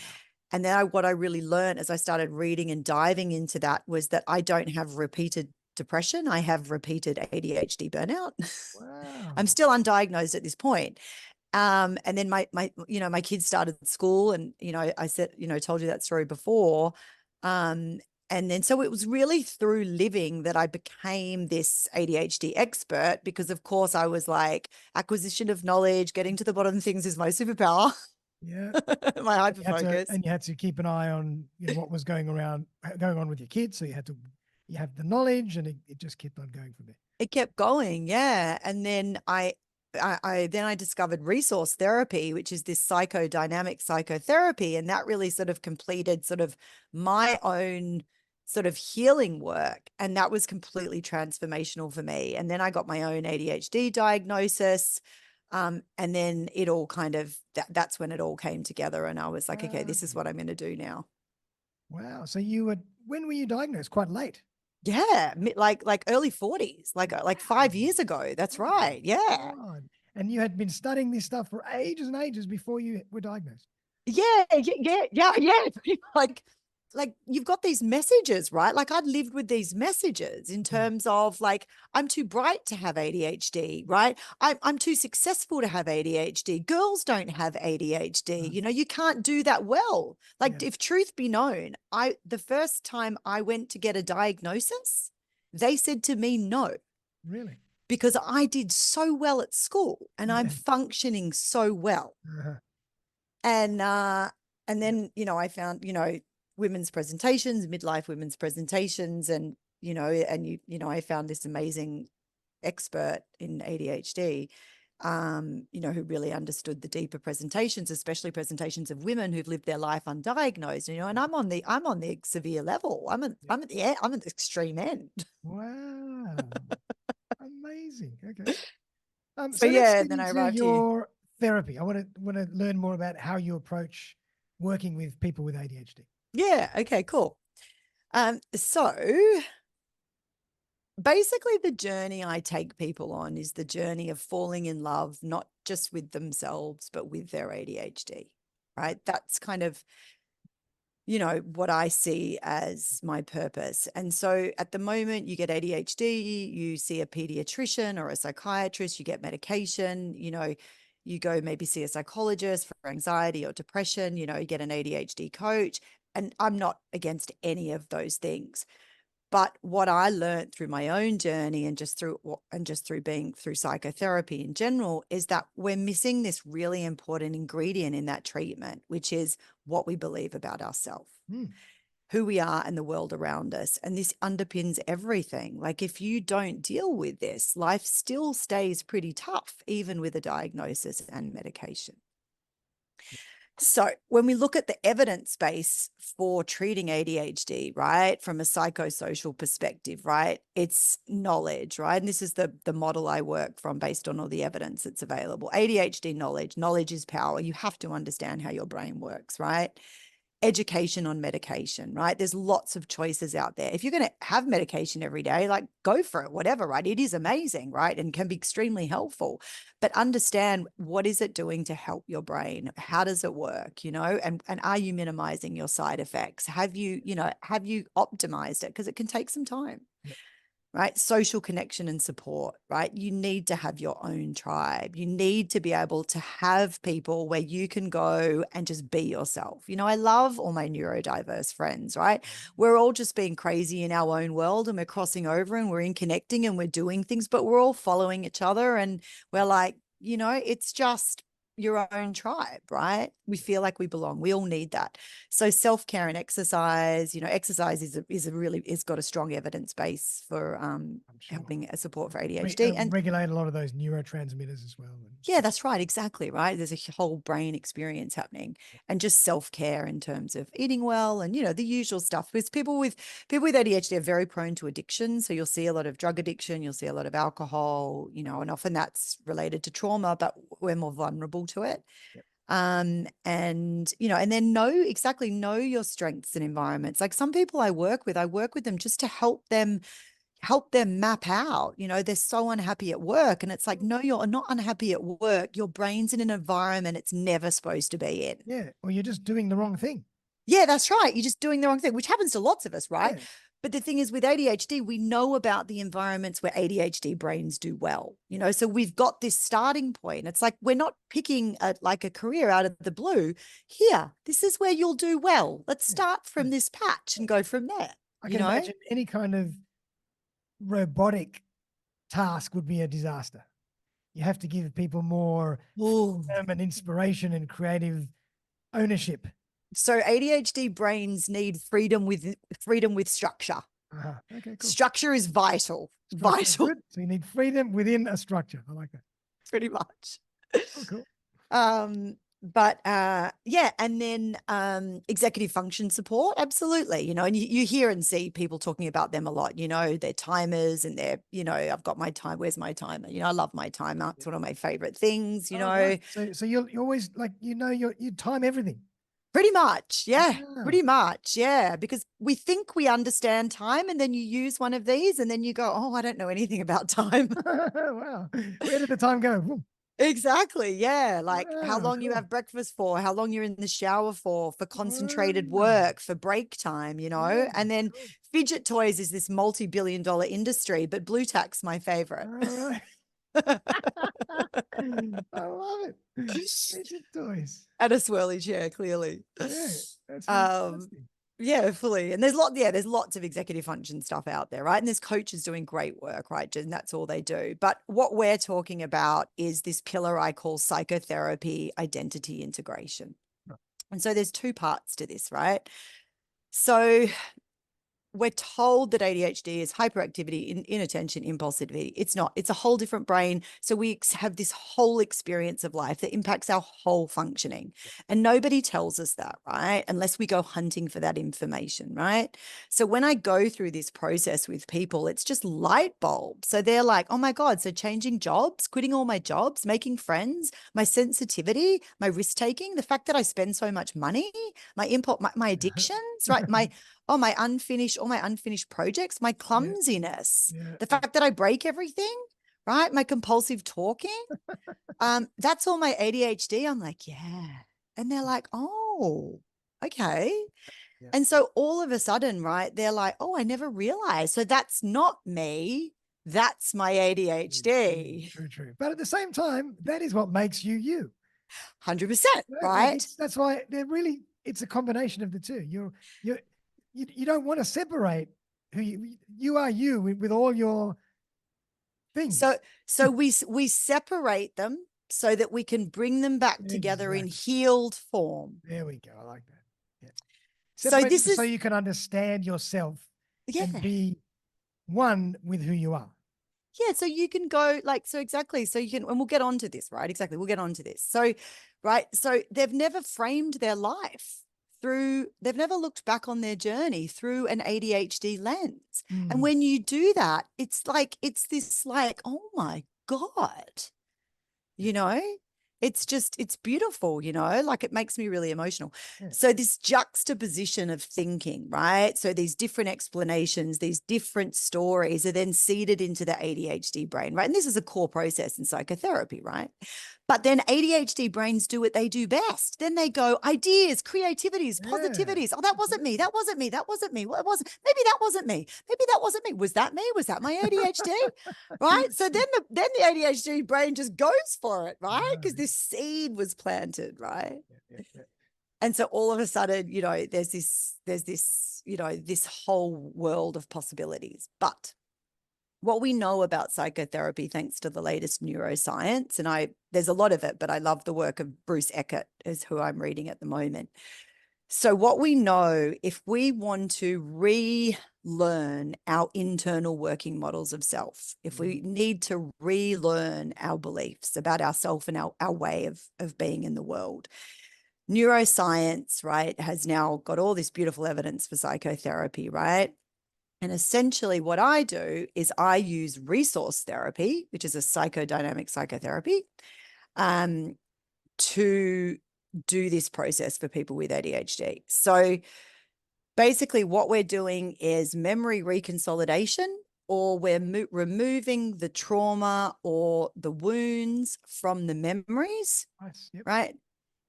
And then what I really learned as I started reading and diving into that was that I don't have repeated depression. I have repeated ADHD burnout. I'm Wow. still undiagnosed at this point. And then my kids started school, and I said, told you that story before. Um, and then so it was really through living that I became this ADHD expert, because of course I was like, acquisition of knowledge, getting to the bottom of things is my superpower, Yeah. my hyper You had to, focus. and you had to keep an eye on, what was going on with your kids. So you have the knowledge, and it just kept on going from there. It kept going, yeah. And then I discovered resource therapy, which is this psychodynamic psychotherapy, and that really sort of completed sort of my own sort of healing work, and that was completely transformational for me. And then I got my own ADHD diagnosis, and then it all kind of that's when it all came together, and I was like, okay, Wow. this is what I'm going to do now. Wow. So when were you diagnosed? Quite late. Yeah, like early 40s, like Wow. 5 years ago. That's Oh my right. Yeah. God. And you had been studying this stuff for ages and ages before you were diagnosed. Yeah. Like you've got these messages, right? Like I'd lived with these messages in Mm. terms of like, I'm too bright to have ADHD, right? I'm too successful to have ADHD. Girls don't have ADHD. Uh, You can't do that well. yeah, Like if truth be known, the first time I went to get a diagnosis, they said to me no, really. because I did so well at school and I'm Yeah. functioning so well. Uh, And uh and yeah. then, I found, women's presentations, midlife women's presentations, and I found this amazing expert in ADHD, who really understood the deeper presentations, especially presentations of women who've lived their life undiagnosed, and I'm on the severe level. Yeah. I'm at the extreme end. Wow. Amazing. Okay. So So let's yeah, get then I into arrived here. your therapy. I want to learn more about how you approach working with people with ADHD. Yeah, okay, cool. So basically the journey I take people on is the journey of falling in love, not just with themselves, but with their ADHD, right? That's kind of, what I see as my purpose. And so at the moment you get ADHD, you see a pediatrician or a psychiatrist, you get medication, you go maybe see a psychologist for anxiety or depression, you get an ADHD coach. And I'm not against any of those things. But what I learned through my own journey and just through being through psychotherapy in general is that we're missing this really important ingredient in that treatment, which is what we believe about ourselves. Hmm. who we are and the world around us. And this underpins everything. Like if you don't deal with this, life still stays pretty tough, even with a diagnosis and medication. So when we look at the evidence base for treating ADHD, right, from a psychosocial perspective, right, it's knowledge, right? And this is the model I work from based on all the evidence that's available. ADHD knowledge, knowledge is power. You have to understand how your brain works, right? Education on medication, right? There's lots of choices out there. If you're going to have medication every day, like go for it, whatever, right? It is amazing, right? And can be extremely helpful. But understand, what is it doing to help your brain? How does it work? And are you minimizing your side effects? Have you optimized it? Because it can take some time. Yep. Right? Social connection and support, right? You need to have your own tribe. You need to be able to have people where you can go and just be yourself. I love all my neurodiverse friends, right? We're all just being crazy in our own world, and we're crossing over and we're in connecting and we're doing things, but we're all following each other. And we're like, it's just your own tribe, right? We feel like we belong. We all need that. So self-care and exercise, exercise is got a strong evidence base for Sure. helping a support for ADHD and regulate a lot of those neurotransmitters as well. yeah, that's right. Exactly. Right. There's a whole brain experience happening, and just self-care in terms of eating well and, the usual stuff. Because people with ADHD are very prone to addiction. So you'll see a lot of drug addiction, you'll see a lot of alcohol, and often that's related to trauma, but we're more vulnerable to it. Yep. And then know your strengths and environments. Like some people I work with them just to help them map out, they're so unhappy at work. And it's like, no, you're not unhappy at work. Your brain's in an environment it's never supposed to be in. Yeah. Or you're just doing the wrong thing. Yeah, that's right. You're just doing the wrong thing, which happens to lots of us, right? Yeah. But the thing is, with ADHD, we know about the environments where ADHD brains do well, so we've got this starting point. It's like, we're not picking a career out of the blue. Here, this is where you'll do well. Let's start from this patch and go from there. I can imagine any kind of robotic task would be a disaster. You have to give people more and inspiration and creative ownership. So ADHD brains need freedom with structure. Okay, cool. Structure is vital. Vital. Good. So you need freedom within a structure. I like that. Pretty much. Oh, cool. And then executive function support, absolutely. And you hear and see people talking about them a lot, their timers and their, I've got my time, where's my timer? I love my timer. It's one of my favorite things, Right. So you're always like, you time everything. Pretty much. Yeah. Pretty much. Yeah. Because we think we understand time, and then you use one of these and then you go, oh, I don't know anything about time. Wow. Where did the time go? Exactly. Yeah. Like how long you have breakfast for, how long you're in the shower for concentrated work, for break time, and then fidget toys is this multi-billion-dollar industry, but blue tack's my favorite. All right. I love it. Fidget toys. And a swirly chair, clearly. Yeah, that's fantastic. Yeah, fully. And there's lots of executive function stuff out there, right? And there's coaches doing great work, right? And that's all they do. But what we're talking about is this pillar I call psychotherapy identity integration. Right. And so there's two parts to this, right? So we're told that ADHD is hyperactivity, inattention, impulsivity. It's not. It's a whole different brain. So we have this whole experience of life that impacts our whole functioning. And nobody tells us that, right? Unless we go hunting for that information, right? So when I go through this process with people, it's just light bulb. So they're like, oh my God, so changing jobs, quitting all my jobs, making friends, my sensitivity, my risk-taking, the fact that I spend so much money, my addictions, right? My unfinished projects, my clumsiness, the fact that I break everything, right? My compulsive talking. That's all my ADHD. I'm like, yeah. And they're like, oh, okay. Yeah. And so all of a sudden, right, they're like, oh, I never realized. So that's not me. That's my ADHD. True. But at the same time, that is what makes you. 100%, right? Like that's why it's a combination of the two. You don't want to separate who you are with all your things. So we separate them so that we can bring them back together in healed form. There we go. I like that. Yeah. So Separate this so is, you can understand yourself yeah. and be one with who you are. Yeah, so you can go like, so exactly. So you can, and we'll get on to this, right? Exactly. We'll get on to this. So, right. So they've never framed their life through, they've never looked back on their journey through an ADHD lens. And Mm. when you do that, it's like, it's this like, oh my God, Yeah. you know, it's just, it's beautiful, you know, like it makes me really emotional. Yeah. So this juxtaposition of thinking, right? So these different explanations, these different stories are then seeded into the ADHD brain, right? And this is a core process in psychotherapy, right? But then ADHD brains do what they do best. Then they go ideas, creativities, Yeah. positivities. Oh, that wasn't me. Absolutely. That wasn't me. That wasn't me. Well, it wasn't. Maybe that wasn't me. Maybe that wasn't me. Was that me? Was that my ADHD? Right. So then the ADHD brain just goes for it, right? Wow. Because this seed was planted, right? Yeah, yeah, yeah. And so all of a sudden, you know, there's this, you know, this whole world of possibilities. But what we know about psychotherapy, thanks to the latest neuroscience, and there's a lot of it, but I love the work of Bruce Eckert, is who I'm reading at the moment. So what we know, if we want to relearn our internal working models of self, if we need to relearn our beliefs about ourself and our way of being in the world, neuroscience, right, has now got all this beautiful evidence for psychotherapy, right? And essentially what I do is I use resource therapy, which is a psychodynamic psychotherapy, to do this process for people with ADHD. So basically what we're doing is memory reconsolidation, or we're removing the trauma or the wounds from the memories, Nice. Yep. right?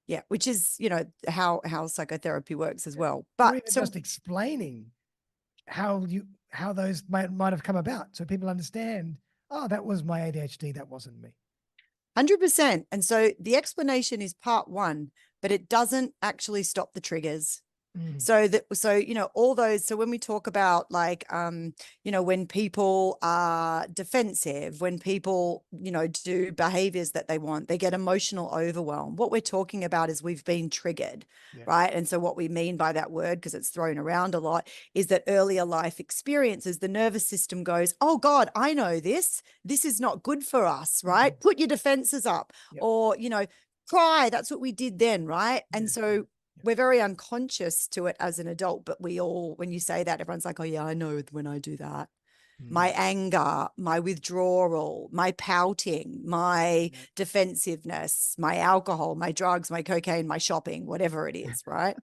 Yeah, which is, you know, how psychotherapy works as Yeah. well. Or But even so just explaining how those might have come about, so people understand. Oh, that was my ADHD. That wasn't me. 100%. And so the explanation is part one, but it doesn't actually stop the triggers. Mm. So you know, all those, so when we talk about like you know, when people are defensive, when people, you know, do behaviors that they want, they get emotional overwhelm. What we're talking about is we've been triggered, Yeah. right? And so what we mean by that word, because it's thrown around a lot, is that earlier life experiences, the nervous system goes, oh God, I know this is not good for us, right? Mhm. Put your defenses up. Yep. Or, you know, cry. That's what we did then, right? Yeah. And so we're very unconscious to it as an adult, but we all, when you say that, everyone's like, oh yeah, I know when I do that. My anger, my withdrawal, my pouting, my defensiveness, my alcohol, my drugs, my cocaine, my shopping, whatever it is, right?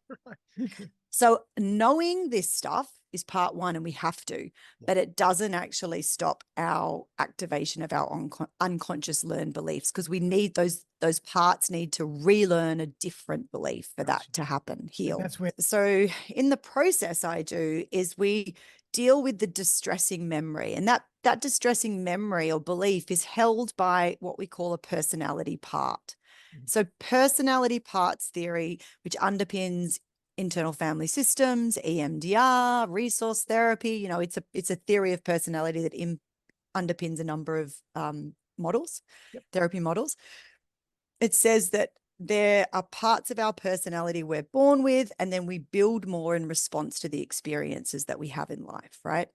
So knowing this stuff is part one, and we have to, but it doesn't actually stop our activation of our unconscious learned beliefs, because we need those parts need to relearn a different belief for that to happen, heal. That's where So in the process I do is we deal with the distressing memory, and that distressing memory or belief is held by what we call a personality part. So personality parts theory, which underpins internal family systems, EMDR, resource therapy. You know, it's a theory of personality that underpins a number of models, therapy models. It says that there are parts of our personality we're born with, and then we build more in response to the experiences that we have in life, right?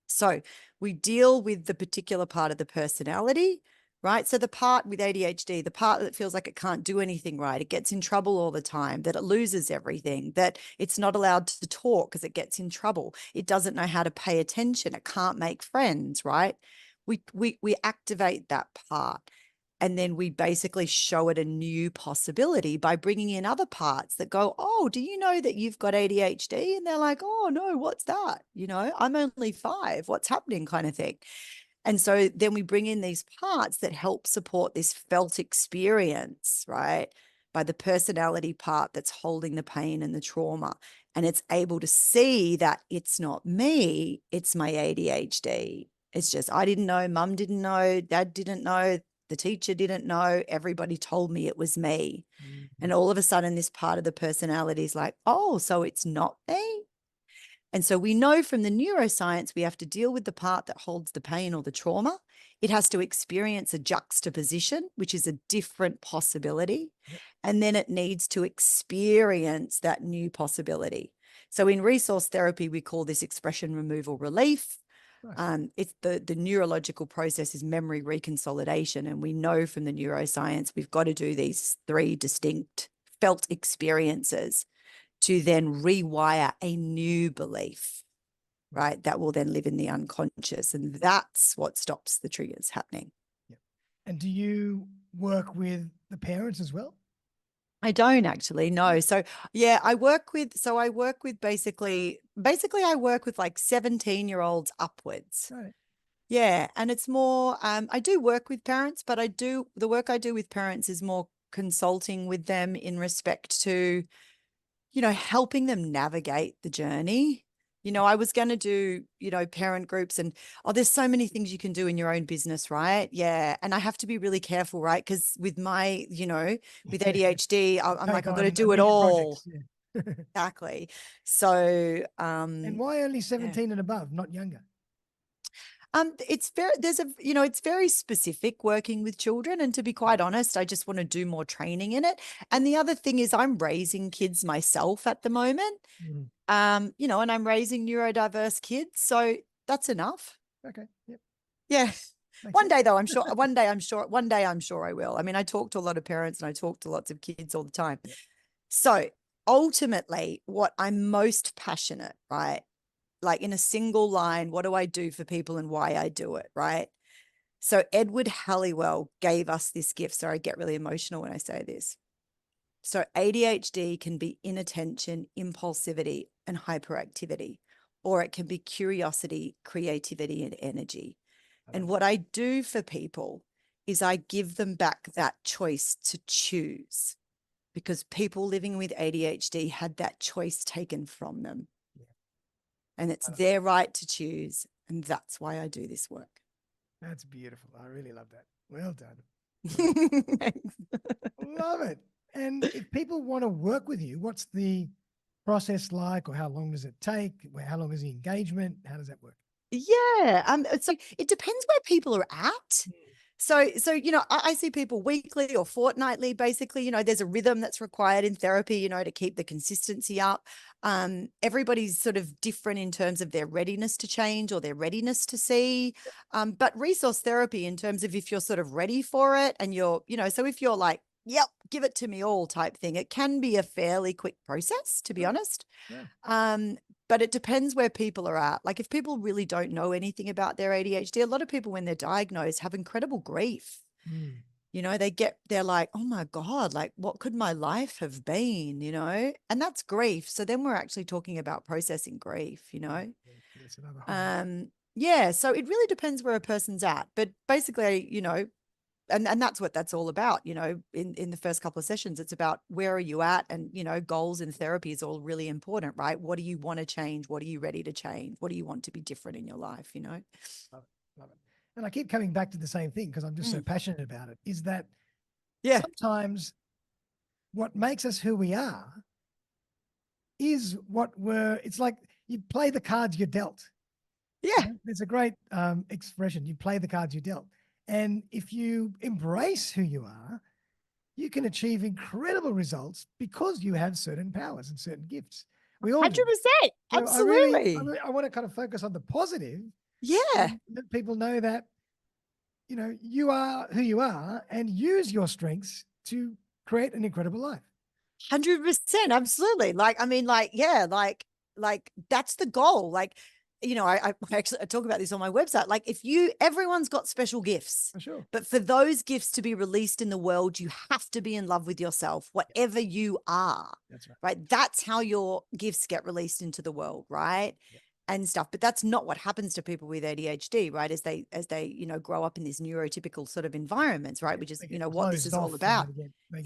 So we deal with the particular part of the personality, right? So the part with ADHD, the part that feels like it can't do anything right, it gets in trouble all the time, that it loses everything, that it's not allowed to talk because it gets in trouble. It doesn't know how to pay attention. It can't make friends, right? We activate that part. And then we basically show it a new possibility by bringing in other parts that go, oh, do you know that you've got ADHD? And they're like, oh, no, what's that? You know, I'm only 5. What's happening, kind of thing. And so then we bring in these parts that help support this felt experience, right? By the personality part that's holding the pain and the trauma. And it's able to see that it's not me, it's my ADHD. It's just, I didn't know, mum didn't know, dad didn't know, the teacher didn't know, everybody told me it was me. And all of a sudden, this part of the personality is like, oh, so it's not me. And so we know from the neuroscience, we have to deal with the part that holds the pain or the trauma. It has to experience a juxtaposition, which is a different possibility. And then it needs to experience that new possibility. So in resource therapy, we call this expression removal relief. Nice. It's the neurological process is memory reconsolidation. And we know from the neuroscience, we've got to do these 3 distinct felt experiences to then rewire a new belief, right? That will then live in the unconscious. And that's what stops the triggers happening. Yeah. And do you work with the parents as well? I don't actually know. So yeah, I work with basically I work with like 17-year-olds upwards. Right. Yeah. And it's more, I do work with parents, but the work I do with parents is more consulting with them in respect to, helping them navigate the journey. I was going to do, parent groups and, there's so many things you can do in your own business, right? Yeah. And I have to be really careful, right? Because with my, with ADHD, I'm like, Take I've got to on a do it million all. projects. Yeah. Exactly. So, And why only yeah. 17 and above, not younger? It's very specific working with children. And to be quite honest, I just want to do more training in it. And the other thing is I'm raising kids myself at the moment. Mm. And I'm raising neurodiverse kids. So that's enough. Okay. Yep. Yeah. Makes One sense. day though, one day I'm sure I will. I mean, I talk to a lot of parents and I talk to lots of kids all the time. Yep. So ultimately, what I'm most passionate, right? Like in a single line, what do I do for people and why I do it, right? So Edward Halliwell gave us this gift. Sorry, I get really emotional when I say this. So ADHD can be inattention, impulsivity, and hyperactivity, or it can be curiosity, creativity, and energy. And what I do for people is I give them back that choice to choose, because people living with ADHD had that choice taken from them. Yeah. And it's their right to choose. And that's why I do this work. That's beautiful. I really love that. Well done. Thanks. Love it. And if people want to work with you, what's the process like, or how long does it take? How long is the engagement? How does that work? Yeah. So it depends where people are at. So, I see people weekly or fortnightly, basically, there's a rhythm that's required in therapy, to keep the consistency up. Everybody's sort of different in terms of their readiness to change or their readiness to see. But resource therapy, in terms of if you're sort of ready for it and so if you're like, yep, give it to me all type thing, it can be a fairly quick process, to be honest. Wow. But it depends where people are at. Like if people really don't know anything about their ADHD, a lot of people when they're diagnosed have incredible grief. Mm. They're like, oh my God, like what could my life have been, And that's grief. So then we're actually talking about processing grief, That's another whole. Yeah. So it really depends where a person's at. But basically, and that's what that's all about, in the first couple of sessions. It's about where are you at, and goals in therapy is all really important, right? What do you want to change? What are you ready to change? What do you want to be different in your life? Love it, love it. And I keep coming back to the same thing because I'm just so passionate about it, is that sometimes what makes us who we are is it's like you play the cards you're dealt. There's a great expression, you play the cards you dealt. And if you embrace who you are, you can achieve incredible results because you have certain powers and certain gifts. We all do. 100%. So Absolutely. I want to kind of focus on the positive. Yeah. And let people know that, you are who you are and use your strengths to create an incredible life. 100%. Absolutely. Like that's the goal. Like, I actually talk about this on my website. Like everyone's got special gifts, For sure. but for those gifts to be released in the world, you have to be in love with yourself, whatever you are. That's right. Right. That's how your gifts get released into the world. Right. Yep. And stuff. But that's not what happens to people with ADHD, right? As they, grow up in these neurotypical sort of environments, right? Which is, what this is all about.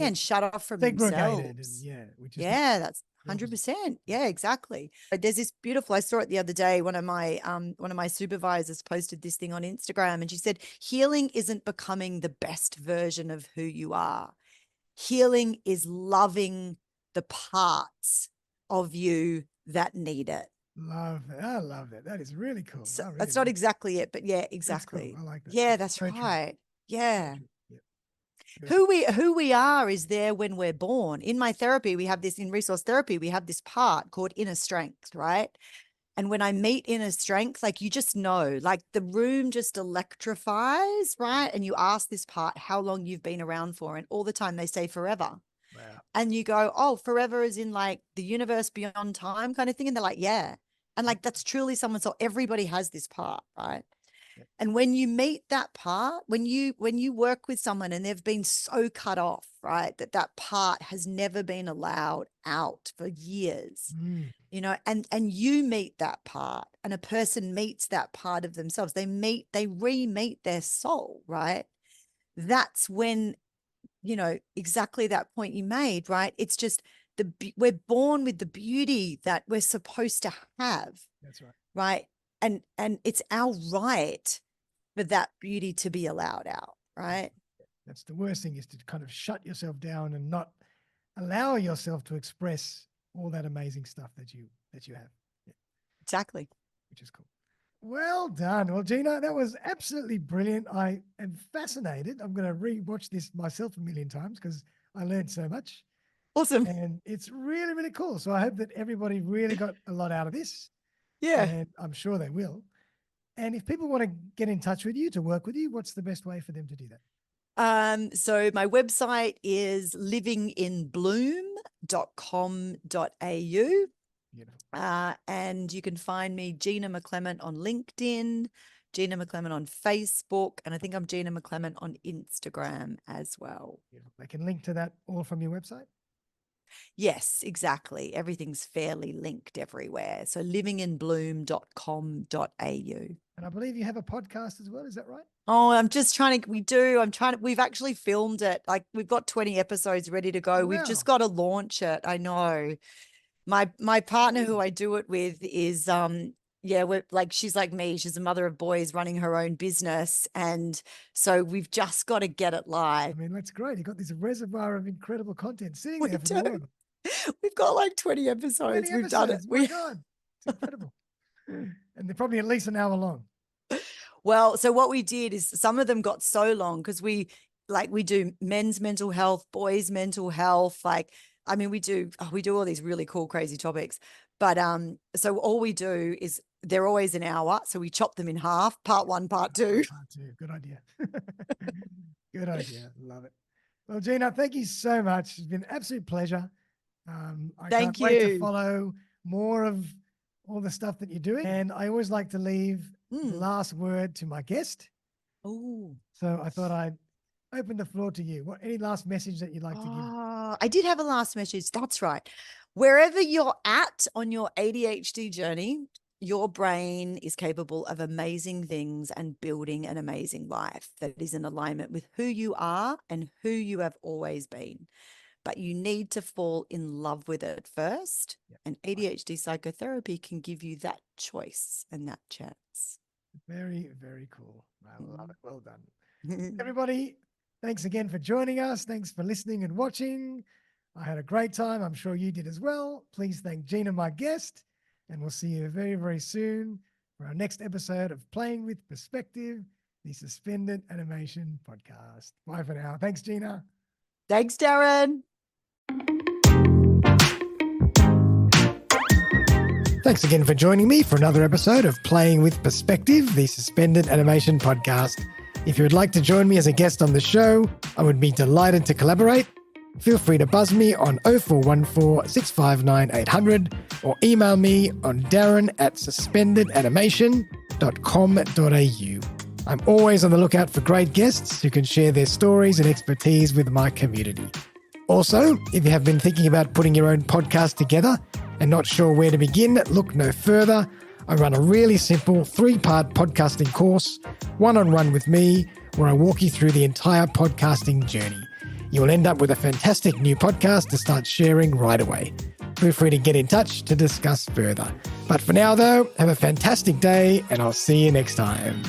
And shut off from segregated themselves. which is That's 100%. Yeah, exactly. But there's this beautiful, I saw it the other day. One of my supervisors posted this thing on Instagram, and she said, healing isn't becoming the best version of who you are. Healing is loving the parts of you that need it. Love it. I love that. That is really cool. So really that's not exactly it, but yeah, exactly. Cool. I like that. Yeah, that's so right. True. Yeah. So true. Yep. Good. Who we are is there when we're born. In my therapy, we have this, in resource therapy, we have this part called inner strength, right? And when I meet inner strength, like you just know, like the room just electrifies, right? And you ask this part how long you've been around for, and all the time they say forever. Wow. And you go, oh, forever is in like the universe beyond time kind of thing. And they're like, yeah. And like that's truly someone. So everybody has this part, right? Yep. And when you meet that part, when you work with someone and they've been so cut off, right, that part has never been allowed out for years, you know, and you meet that part, and a person meets that part of themselves. They re-meet their soul, right? That's when, you know, exactly that point you made, right? It's just we're born with the beauty that we're supposed to have. That's right. Right. And it's our right for that beauty to be allowed out, right? That's the worst thing, is to kind of shut yourself down and not allow yourself to express all that amazing stuff that you have. Yeah. Exactly. Which is cool. Well done. Well, Gina, that was absolutely brilliant. I am fascinated. I'm going to re-watch this myself a million times because I learned so much. Awesome. And it's really, really cool. So I hope that everybody really got a lot out of this. Yeah. And I'm sure they will. And if people want to get in touch with you, to work with you, what's the best way for them to do that? So my website is livinginbloom.com.au. And you can find me, Gina McClement, on LinkedIn, Gina McClement on Facebook, and I think I'm Gina McClement on Instagram as well. They can link to that all from your website? Yes, exactly. Everything's fairly linked everywhere. So livinginbloom.com.au. And I believe you have a podcast as well. Is that right? Oh, we've actually filmed it. Like we've got 20 episodes ready to go. Oh, wow. We've just got to launch it. I know. My partner who I do it with is, we're like, she's like me. She's a mother of boys running her own business. And so we've just got to get it live. I mean, that's great. You've got this reservoir of incredible content sitting there for the world. We've got like 20 episodes. We've done it. My God, it's incredible. And they're probably at least an hour long. Well, so what we did is some of them got so long because we do men's mental health, boys' mental health. Like, I mean, we do all these really cool, crazy topics. But so all we do is they're always an hour. So we chop them in half, part one, part two. Part two. Good idea. Good idea. Love it. Well, Gina, thank you so much. It's been an absolute pleasure. I can't wait to follow more of all the stuff that you're doing. And I always like to leave the last word to my guest. Oh. So I thought I'd open the floor to you. Any last message that you'd like to give? I did have a last message. That's right. Wherever you're at on your ADHD journey, your brain is capable of amazing things and building an amazing life that is in alignment with who you are and who you have always been. But you need to fall in love with it first. Yep. And ADHD psychotherapy can give you that choice and that chance. Very, very cool. I love it. Well done. Everybody, thanks again for joining us. Thanks for listening and watching. I had a great time. I'm sure you did as well. Please thank Gina, my guest, and we'll see you very, very soon for our next episode of Playing with Perspective, the Suspended Animation Podcast. Bye for now. Thanks, Gina. Thanks, Darren. Thanks again for joining me for another episode of Playing with Perspective, the Suspended Animation Podcast. If you would like to join me as a guest on the show, I would be delighted to collaborate. Feel free to buzz me on 0414 659 800 or email me on darren@suspendedanimation.com.au. I'm always on the lookout for great guests who can share their stories and expertise with my community. Also, if you have been thinking about putting your own podcast together and not sure where to begin, look no further. I run a really simple 3-part podcasting course, one-on-one with me, where I walk you through the entire podcasting journey. You will end up with a fantastic new podcast to start sharing right away. Feel free to get in touch to discuss further. But for now, though, have a fantastic day, and I'll see you next time.